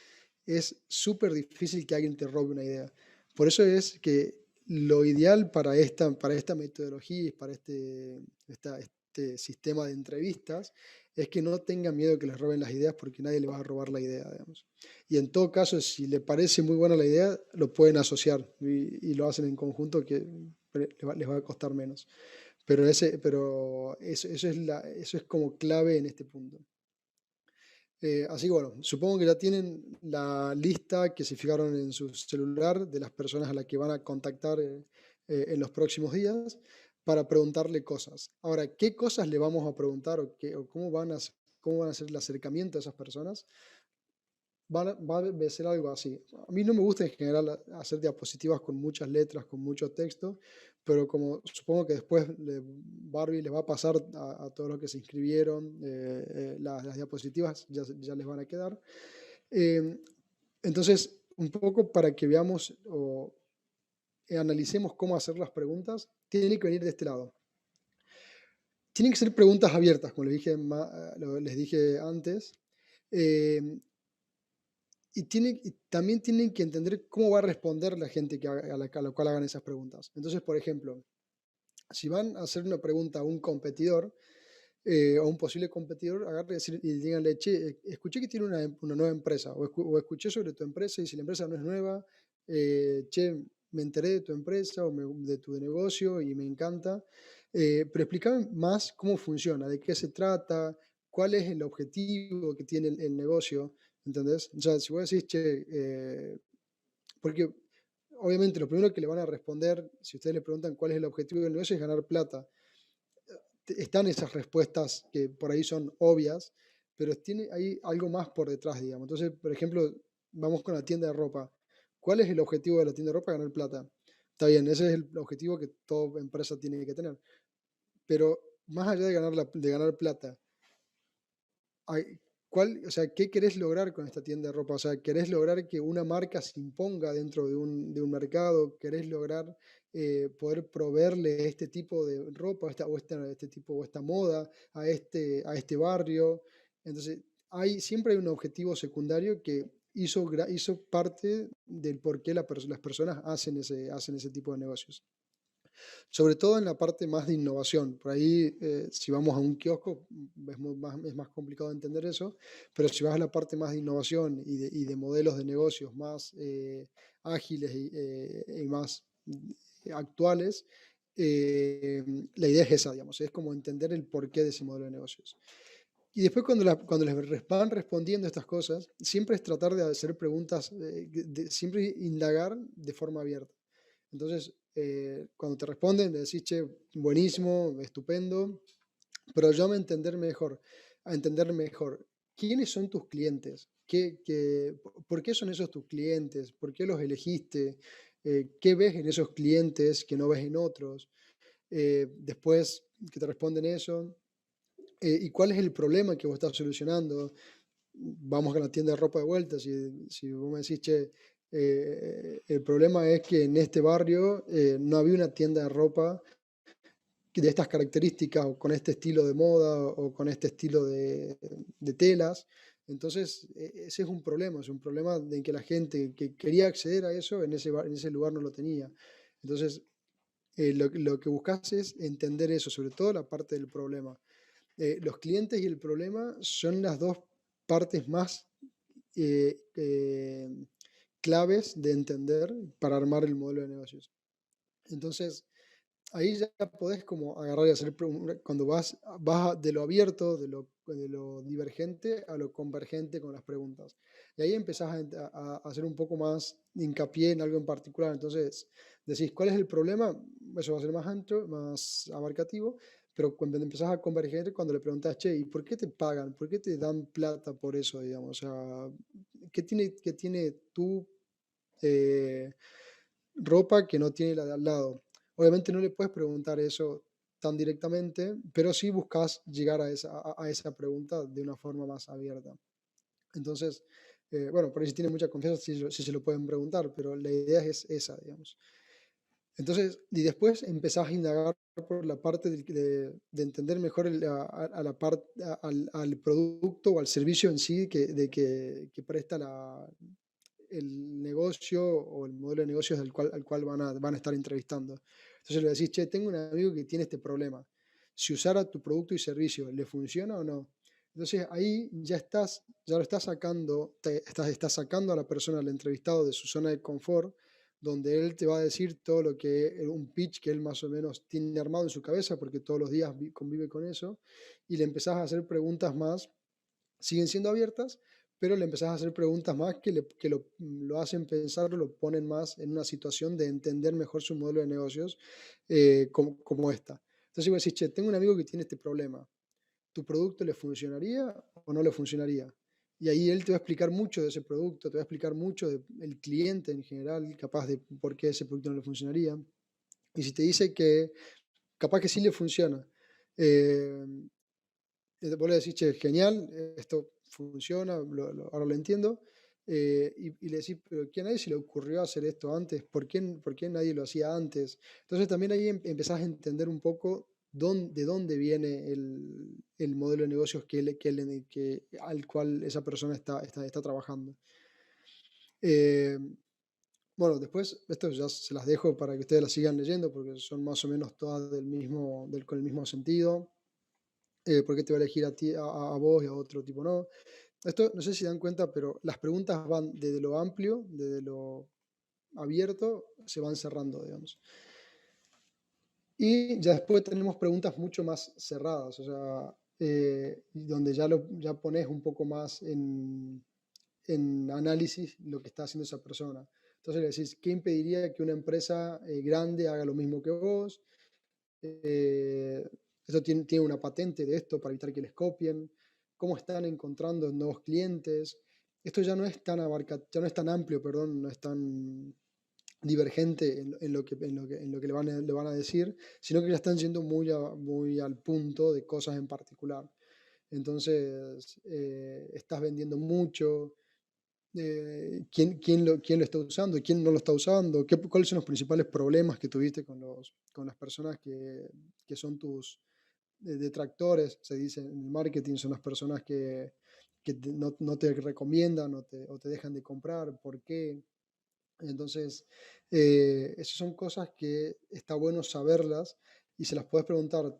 es súper difícil que alguien te robe una idea. Por eso es que lo ideal para esta metodología y para este sistema de entrevistas es que no tengan miedo de que les roben las ideas porque nadie le va a robar la idea, digamos. Y en todo caso, si le parece muy buena la idea, lo pueden asociar y lo hacen en conjunto que les va a costar menos. Pero eso es como clave en este punto. Así que bueno, supongo que ya tienen la lista que se fijaron en su celular de las personas a las que van a contactar en los próximos días para preguntarle cosas. Ahora, ¿qué cosas le vamos a preguntar o cómo van a hacer el acercamiento a esas personas? va a ser algo así. A mí no me gusta en general hacer diapositivas con muchas letras, con mucho texto, pero como supongo que después Barbie les va a pasar a todos los que se inscribieron, las diapositivas ya les van a quedar. Eh, entonces, un poco para que veamos o analicemos cómo hacer las preguntas, tiene que venir de este lado. Tienen que ser preguntas abiertas, como les dije antes. eh, y también tienen que entender cómo va a responder la gente a la cual hagan esas preguntas. Entonces, por ejemplo, si van a hacer una pregunta a un competidor o un posible competidor, agarren y díganle, che, escuché que tiene una nueva empresa, o escuché sobre tu empresa y si la empresa no es nueva, che, me enteré de tu empresa o de tu negocio y me encanta, pero explícame más cómo funciona, de qué se trata, cuál es el objetivo que tiene el negocio, ¿entendés? O sea, si vos decís, che, porque obviamente lo primero que le van a responder, si ustedes le preguntan cuál es el objetivo del negocio, es ganar plata. Están esas respuestas que por ahí son obvias, pero hay algo más por detrás, digamos. Entonces, por ejemplo, vamos con la tienda de ropa. ¿Cuál es el objetivo de la tienda de ropa? Ganar plata. Está bien, ese es el objetivo que toda empresa tiene que tener. Pero más allá de ganar plata, o sea, ¿qué querés lograr con esta tienda de ropa? O sea, ¿querés lograr que una marca se imponga dentro de un mercado? ¿Querés lograr poder proveerle este tipo de ropa este tipo o esta moda a este barrio? Entonces, siempre hay un objetivo secundario que hizo parte del por qué las personas hacen ese tipo de negocios, sobre todo en la parte más de innovación. Por ahí, si vamos a un kiosco, es más complicado entender eso, pero si vas a la parte más de innovación y de modelos de negocios más ágiles y más actuales, la idea es esa, digamos, es como entender el porqué de ese modelo de negocios. Y después cuando les van respondiendo estas cosas, siempre es tratar de hacer preguntas, siempre indagar de forma abierta. Entonces, cuando te responden, le decís, che, buenísimo, estupendo, pero ayúdame a entender mejor, ¿quiénes son tus clientes? ¿Por qué son esos tus clientes? ¿Por qué los elegiste? ¿Qué ves en esos clientes que no ves en otros? Después que te responden eso, ¿y cuál es el problema que vos estás solucionando? Vamos a la tienda de ropa de vuelta, si vos me decís, che, el problema es que en este barrio no había una tienda de ropa de estas características o con este estilo de moda o con este estilo de telas. Entonces, ese es un problema de que la gente que quería acceder a eso en ese lugar no lo tenía. Entonces, lo que buscas es entender eso, sobre todo la parte del problema. Los clientes y el problema son las dos partes más eh, eh, claves de entender para armar el modelo de negocios. Entonces, ahí ya podés como agarrar y hacer cuando vas de lo abierto, de lo divergente a lo convergente con las preguntas. Y ahí empezás a hacer un poco más hincapié en algo en particular. Entonces, decís, ¿cuál es el problema? Eso va a ser más ancho, más abarcativo, pero cuando empezás a converger, cuando le preguntas, che, ¿y por qué te pagan? ¿Por qué te dan plata por eso, digamos? O sea, ¿qué tiene tu ropa que no tiene la de al lado? Obviamente no le puedes preguntar eso tan directamente, pero sí buscas llegar a esa pregunta de una forma más abierta. Entonces, bueno, por ahí si tienen mucha confianza, sí se lo pueden preguntar, pero la idea es esa, digamos. Entonces, y después empezás a indagar por la parte de entender mejor al producto o al servicio en sí que presta el negocio o el modelo de negocios al cual van a estar entrevistando. Entonces le decís, che, tengo un amigo que tiene este problema. Si usara tu producto y servicio, ¿le funciona o no? Entonces ahí ya lo estás sacando, estás sacando a la persona, al entrevistado, de su zona de confort, donde él te va a decir todo lo que, un pitch que él más o menos tiene armado en su cabeza, porque todos los días convive con eso, y le empezás a hacer preguntas más, siguen siendo abiertas, pero le empezás a hacer preguntas más que lo hacen pensar, lo ponen más en una situación de entender mejor su modelo de negocios como esta. Entonces, si vos decís, che, tengo un amigo que tiene este problema, ¿tu producto le funcionaría o no le funcionaría? Y ahí él te va a explicar mucho de ese producto, te va a explicar mucho del cliente en general, capaz de por qué ese producto no le funcionaría. Y si te dice que capaz que sí le funciona, eh, vos le decís, che, genial, esto funciona, ahora lo entiendo, y le decís, pero ¿qué a nadie se le ocurrió hacer esto antes? ¿Por qué nadie lo hacía antes? Entonces también ahí empezás a entender un poco de dónde viene el modelo de negocios al cual esa persona está trabajando. Eh, bueno, después, esto ya se las dejo para que ustedes las sigan leyendo, porque son más o menos todas con el mismo sentido. ¿Por qué te va a elegir a ti, a vos y a otro tipo no? Esto no sé si dan cuenta, pero las preguntas van desde lo amplio, desde lo abierto, se van cerrando, digamos. Y ya después tenemos preguntas mucho más cerradas, o sea, donde ya pones un poco más en análisis lo que está haciendo esa persona. Entonces le decís, ¿qué impediría que una empresa grande haga lo mismo que vos? Eh, Esto tiene una patente de esto para evitar que les copien. ¿Cómo están encontrando nuevos clientes? Esto ya no es tan ya no es tan amplio, perdón, no es tan divergente en lo que le van a decir, sino que ya están yendo muy al punto de cosas en particular. Entonces, estás vendiendo mucho, quién lo está usando, quién no lo está usando, cuáles son los principales problemas que tuviste con las personas que son tus detractores, se dice en el marketing, son las personas que no te recomiendan o te dejan de comprar, ¿por qué? Entonces, esas son cosas que está bueno saberlas y se las puedes preguntar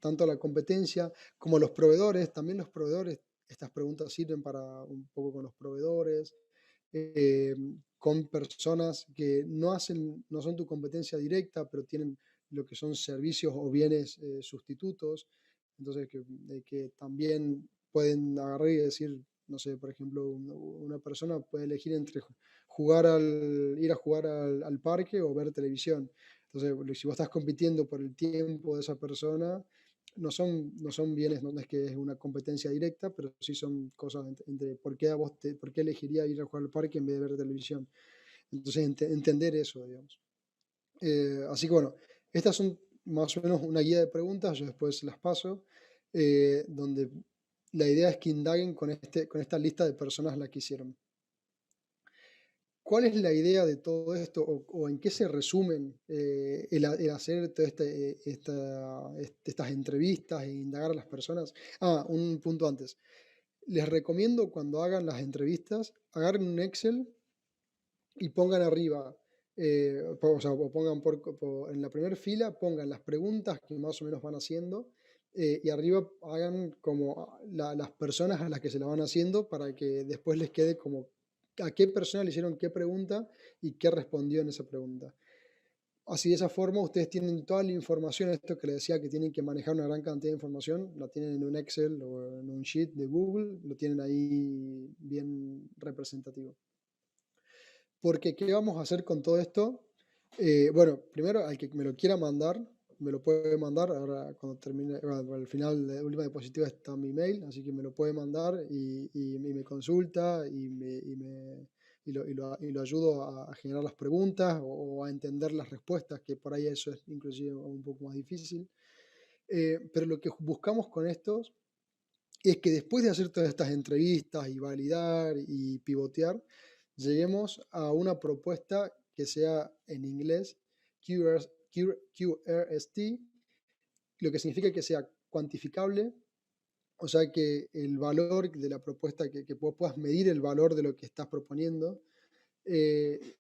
tanto a la competencia como a los proveedores. También los proveedores, estas preguntas sirven para un poco con los proveedores, eh, con personas que no son tu competencia directa, pero tienen lo que son servicios o bienes sustitutos. Entonces, que también pueden agarrar y decir, no sé, por ejemplo, una persona puede elegir entre ir a jugar al parque o ver televisión. Entonces, si vos estás compitiendo por el tiempo de esa persona, no son bienes, no es que es una competencia directa, pero sí son cosas entre por qué elegiría ir a jugar al parque en vez de ver televisión. Entonces, entender eso, digamos. Así que bueno, estas son más o menos una guía de preguntas, yo después las paso, donde la idea es que indaguen con esta lista de personas a las que hicieron. ¿Cuál es la idea de todo esto o en qué se resumen el hacer todas estas entrevistas e indagar a las personas? Un punto antes. Les recomiendo cuando hagan las entrevistas, agarren un Excel y pongan arriba, o pongan en la primera fila, pongan las preguntas que más o menos van haciendo y arriba hagan como las personas a las que se la van haciendo para que después les quede como a qué persona le hicieron qué pregunta y qué respondió en esa pregunta. Así de esa forma ustedes tienen toda la información, esto que les decía que tienen que manejar una gran cantidad de información, la tienen en un Excel o en un sheet de Google, lo tienen ahí bien representativo. Porque, ¿qué vamos a hacer con todo esto? Bueno, primero, al que me lo quiera mandar, me lo puede mandar. Ahora, cuando termine, bueno, al final, la última diapositiva está mi mail, así que me lo puede mandar y me consulta y lo ayudo a generar las preguntas o a entender las respuestas, que por ahí eso es inclusive un poco más difícil. Pero lo que buscamos con estos es que después de hacer todas estas entrevistas y validar y pivotear, lleguemos a una propuesta que sea en inglés QRST, lo que significa que sea cuantificable, o sea que el valor de la propuesta, que puedas medir el valor de lo que estás proponiendo, eh,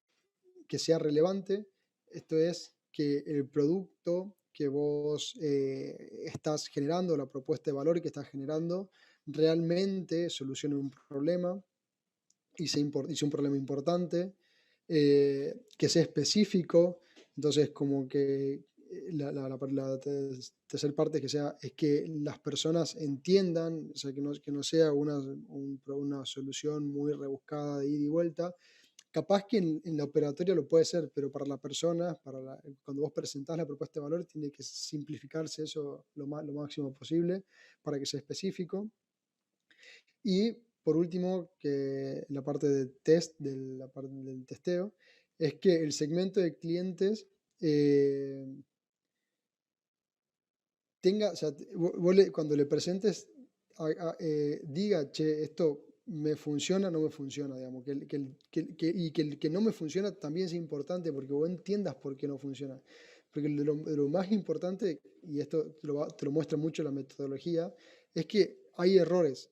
que sea relevante. Esto es que el producto que vos estás generando, la propuesta de valor que estás generando, realmente solucione un problema y sea un problema importante, que sea específico. Entonces, como que la tercera parte es que las personas entiendan, o sea, que no sea una solución muy rebuscada de ida y vuelta. Capaz que en la operatoria lo puede ser, pero para la persona, cuando vos presentás la propuesta de valor, tiene que simplificarse eso lo máximo posible para que sea específico. Y por último, que la parte de test, la parte del testeo, es que el segmento de clientes tenga, o sea, cuando le presentes, diga, che, esto me funciona, no me funciona, digamos, y que el que no me funciona también es importante porque vos entiendas por qué no funciona. Porque de lo más importante, y esto te lo muestra mucho la metodología, es que hay errores.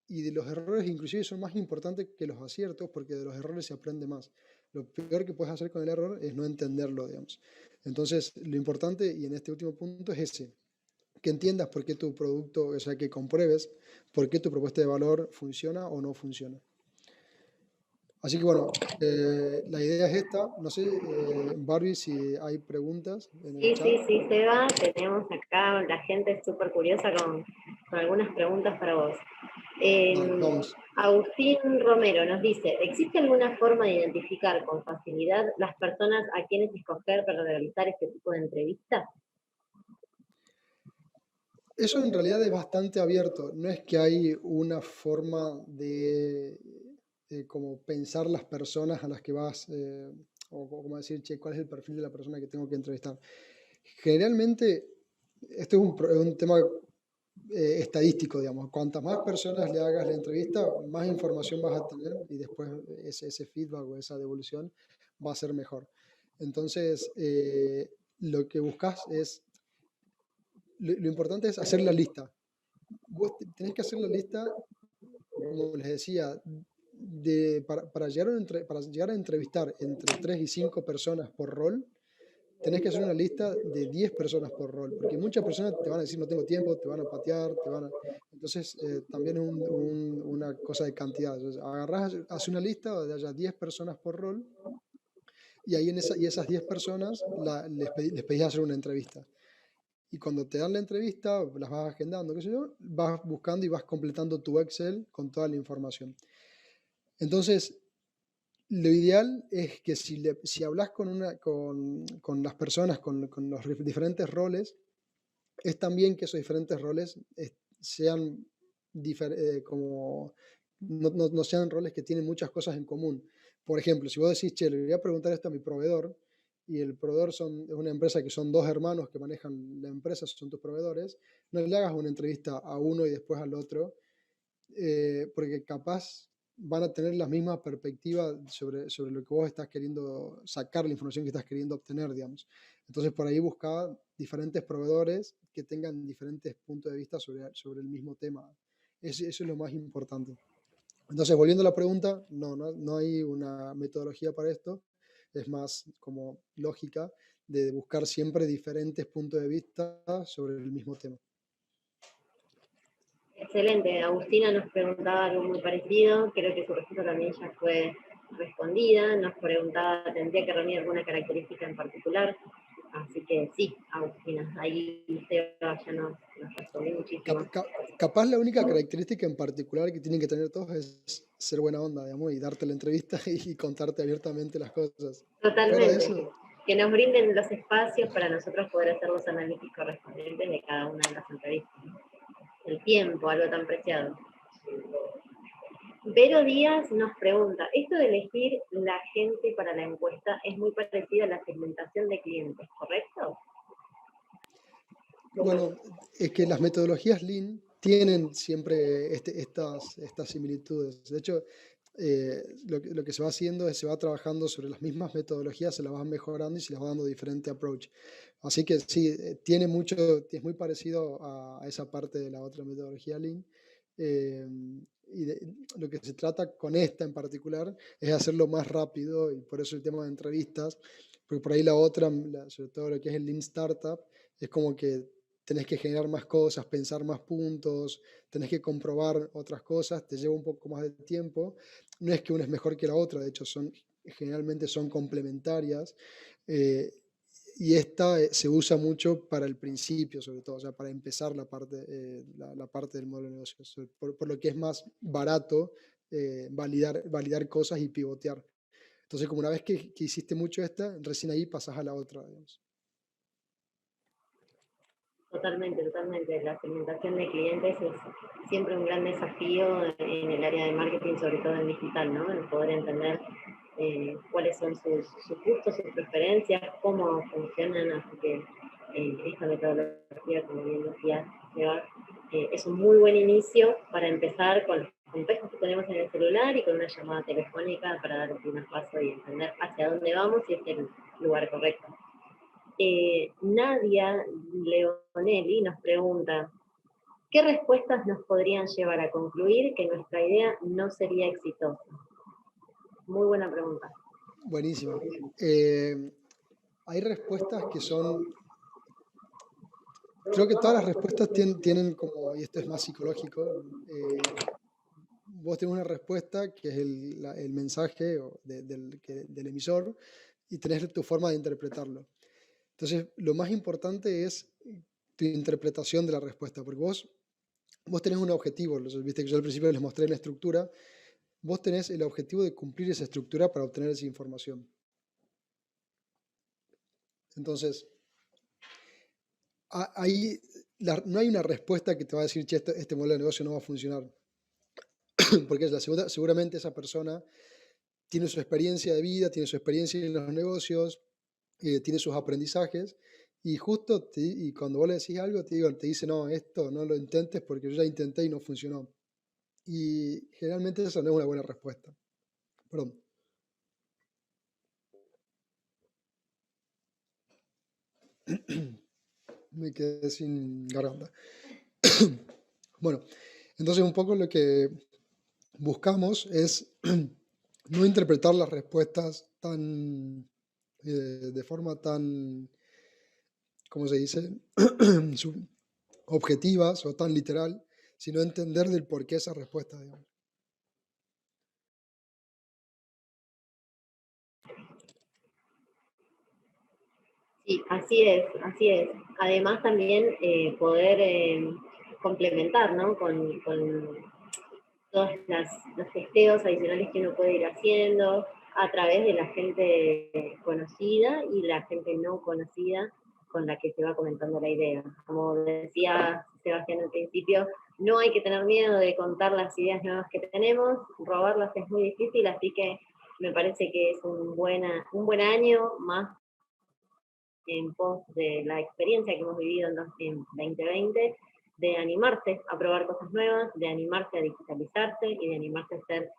Y de los errores inclusive son más importantes que los aciertos porque de los errores se aprende más. Lo peor que puedes hacer con el error es no entenderlo, digamos. Entonces, lo importante, y en este último punto, es ese, que entiendas por qué tu producto, o sea, que compruebes por qué tu propuesta de valor funciona o no funciona. Así que bueno, la idea es esta. No sé, Barbie, si hay preguntas en el chat. Sí, Seba, tenemos acá la gente súper curiosa con algunas preguntas para vos. Dale, vamos. Agustín Romero nos dice, ¿existe alguna forma de identificar con facilidad las personas a quienes escoger para realizar este tipo de entrevistas? Eso en realidad es bastante abierto. No es que hay una forma de como pensar las personas a las que vas, o como decir, che, ¿cuál es el perfil de la persona que tengo que entrevistar? Generalmente, esto es un tema estadístico, digamos. Cuantas más personas le hagas la entrevista, más información vas a tener y después ese feedback o esa devolución va a ser mejor. Entonces, lo que buscas es, lo importante es hacer la lista. Vos tenés que hacer la lista, como les decía, para llegar a entrevistar entre 3 y 5 personas por rol, tenés que hacer una lista de 10 personas por rol, porque muchas personas te van a decir no tengo tiempo, te van a patear, Entonces, también es una cosa de cantidad. Entonces, agarrás, haces una lista donde haya 10 personas por rol, y ahí esas 10 personas les pedís hacer una entrevista. Y cuando te dan la entrevista, las vas agendando, qué sé yo, vas buscando y vas completando tu Excel con toda la información. Entonces, lo ideal es que si hablas con las personas, con los diferentes roles, es también que esos diferentes roles sean como no sean roles que tienen muchas cosas en común. Por ejemplo, si vos decís, che, le voy a preguntar esto a mi proveedor, y el proveedor es una empresa que son dos hermanos que manejan la empresa, son tus proveedores, no le hagas una entrevista a uno y después al otro, porque capaz van a tener la misma perspectiva sobre lo que vos estás queriendo sacar, la información que estás queriendo obtener, digamos. Entonces, por ahí buscaba diferentes proveedores que tengan diferentes puntos de vista sobre el mismo tema. Eso es lo más importante. Entonces, volviendo a la pregunta, no hay una metodología para esto, es más como lógica de buscar siempre diferentes puntos de vista sobre el mismo tema. Excelente, Agustina nos preguntaba algo muy parecido, creo que su respuesta también ya fue respondida, nos preguntaba, ¿tendría que reunir alguna característica en particular? Así que sí, Agustina, ahí Seba ya nos respondió muchísimo. Capaz la única característica en particular que tienen que tener todos es ser buena onda, digamos, y darte la entrevista y contarte abiertamente las cosas. Fuera de Totalmente, eso, que nos brinden los espacios para nosotros poder hacer los análisis correspondientes de cada una de las entrevistas. El tiempo, algo tan preciado. Vero Díaz nos pregunta, esto de elegir la gente para la encuesta es muy parecido a la segmentación de clientes, ¿correcto? bueno, es que las metodologías Lean tienen siempre estas similitudes. De hecho, lo que se va haciendo es se va trabajando sobre las mismas metodologías, se las van mejorando y se les va dando diferente approach. Así que sí, es muy parecido a esa parte de la otra metodología Lean. Y lo que se trata con esta en particular es hacerlo más rápido, y por eso el tema de entrevistas, porque por ahí la otra, sobre todo lo que es el Lean Startup, es como que tenés que generar más cosas, pensar más puntos, tenés que comprobar otras cosas, te lleva un poco más de tiempo. No es que una es mejor que la otra, de hecho generalmente son complementarias. Y esta se usa mucho para el principio, sobre todo, o sea, para empezar la parte del modelo de negocio, por lo que es más barato validar cosas y pivotear. Entonces, como una vez que hiciste mucho esta, recién ahí pasas a la otra, digamos. Totalmente, totalmente. La segmentación de clientes es siempre un gran desafío en el área de marketing, sobre todo en digital, ¿no? El poder entender cuáles son sus gustos, sus preferencias, cómo funcionan, así que esta metodología, como bien decía Seba, es un muy buen inicio para empezar con los contextos que tenemos en el celular y con una llamada telefónica para dar el primer paso y entender hacia dónde vamos y es el lugar correcto. Nadia Leonelli nos pregunta, ¿qué respuestas nos podrían llevar a concluir que nuestra idea no sería exitosa? Muy buena pregunta. Buenísimo. Hay respuestas que son, creo que todas las respuestas tienen como, y esto es más psicológico, vos tenés una respuesta que es el mensaje del emisor y tenés tu forma de interpretarlo. Entonces, lo más importante es tu interpretación de la respuesta, porque vos tenés un objetivo, viste que yo al principio les mostré la estructura, vos tenés el objetivo de cumplir esa estructura para obtener esa información. Entonces, ahí no hay una respuesta que te va a decir, che, este modelo de negocio no va a funcionar, porque seguramente esa persona tiene su experiencia de vida, tiene su experiencia en los negocios, tiene sus aprendizajes, y justo y cuando vos le decís algo, te dice, no, esto no lo intentes porque yo ya intenté y no funcionó. Y generalmente esa no es una buena respuesta. Perdón. Me quedé sin garganta. Bueno, entonces un poco lo que buscamos es no interpretar las respuestas de forma tan, ¿cómo se dice? Objetivas o tan literal, sino entender del por qué esa respuesta, digamos. Sí, así es, así es. Además también poder complementar, ¿no? Con todos los testeos adicionales que uno puede ir haciendo a través de la gente conocida y la gente no conocida con la que se va comentando la idea. Como decía Sebastián al principio, no hay que tener miedo de contar las ideas nuevas que tenemos, robarlas es muy difícil, así que me parece que es un buen año más en pos de la experiencia que hemos vivido en 2020, de animarse a probar cosas nuevas, de animarse a digitalizarse y de animarse a hacer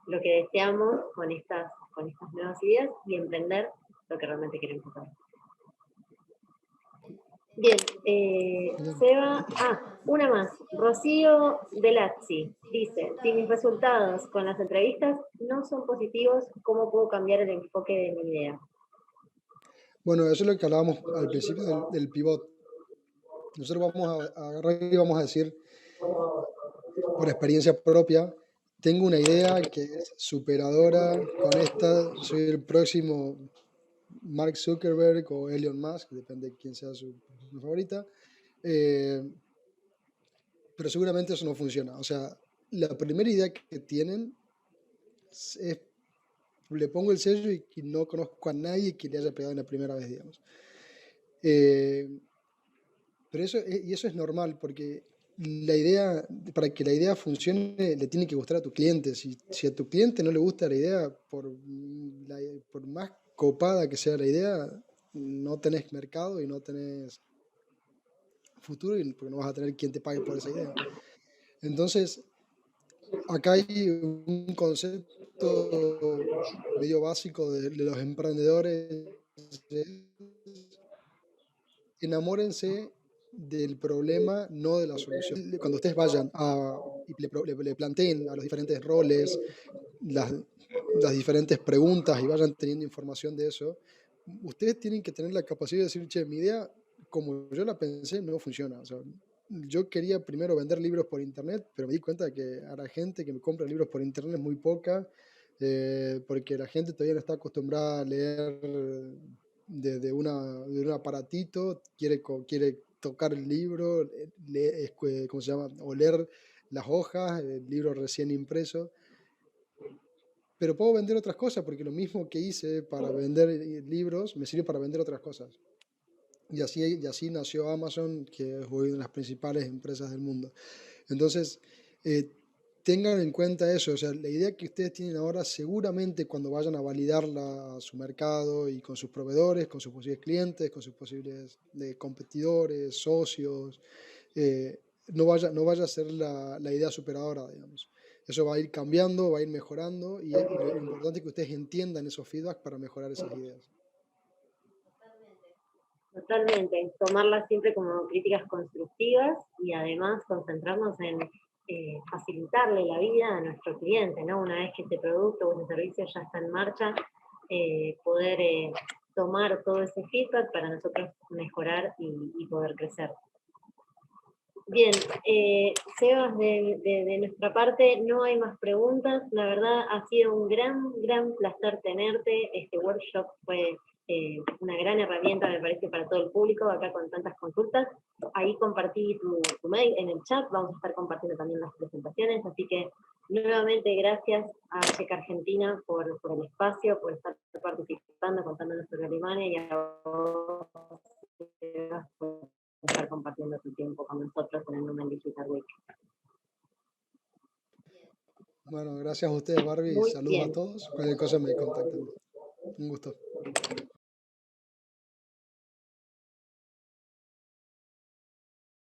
lo que deseamos con estas nuevas ideas y emprender lo que realmente queremos hacer. Bien, Seba, una más. Rocío Delazzi dice, si mis resultados con las entrevistas no son positivos, ¿cómo puedo cambiar el enfoque de mi idea? Bueno, eso es lo que hablábamos al principio del pivot. Nosotros vamos a agarrar y vamos a decir, por experiencia propia, tengo una idea que es superadora, con esta soy el próximo Mark Zuckerberg o Elon Musk, depende de quién sea su favorita, pero seguramente eso no funciona. O sea, la primera idea que tienen es, le pongo el sello y no conozco a nadie que le haya pegado en la primera vez, digamos. Pero eso es normal, porque la idea, para que la idea funcione, le tiene que gustar a tu cliente. Si a tu cliente no le gusta la idea, por más copada que sea la idea, no tenés mercado y no tenés futuro, porque no vas a tener quien te pague por esa idea. Entonces, acá hay un concepto medio básico de los emprendedores. Enamórense del problema, no de la solución. Cuando ustedes vayan y le planteen a los diferentes roles, las diferentes preguntas y vayan teniendo información de eso, ustedes tienen que tener la capacidad de decir, che, mi idea, como yo la pensé, no funciona. O sea, yo quería primero vender libros por internet, pero me di cuenta que a la gente que me compra libros por internet es muy poca, porque la gente todavía no está acostumbrada a leer de un aparatito, quiere tocar el libro, ¿cómo se llama? Oler las hojas, el libro recién impreso. Pero puedo vender otras cosas, porque lo mismo que hice para vender libros me sirve para vender otras cosas. y así nació Amazon, que es hoy una de las principales empresas del mundo. Entonces, tengan en cuenta eso, o sea, la idea que ustedes tienen ahora, seguramente cuando vayan a validarla a su mercado y con sus proveedores, con sus posibles clientes, con sus posibles competidores, socios, no vaya a ser la idea superadora, digamos. Eso va a ir cambiando, va a ir mejorando y lo importante es que ustedes entiendan esos feedbacks para mejorar esas ideas. Totalmente, tomarlas siempre como críticas constructivas y además concentrarnos en facilitarle la vida a nuestro cliente, ¿no? Una vez que este producto o ese servicio ya está en marcha, poder tomar todo ese feedback para nosotros mejorar y poder crecer. Bien, Sebas, de nuestra parte no hay más preguntas. La verdad ha sido un gran placer tenerte. Este workshop fue una gran herramienta, me parece, para todo el público, acá con tantas consultas. Ahí compartí tu mail en el chat, vamos a estar compartiendo también las presentaciones, así que nuevamente gracias a Checa Argentina por el espacio, por estar participando, contándonos sobre Alemania y a vos, Sebas, por estar compartiendo tu tiempo con nosotros en el Numen Digital Week. Bueno, gracias a ustedes, Barbie. Muy Saludos a bien. todos. Cualquier cosa me contactan. Un gusto.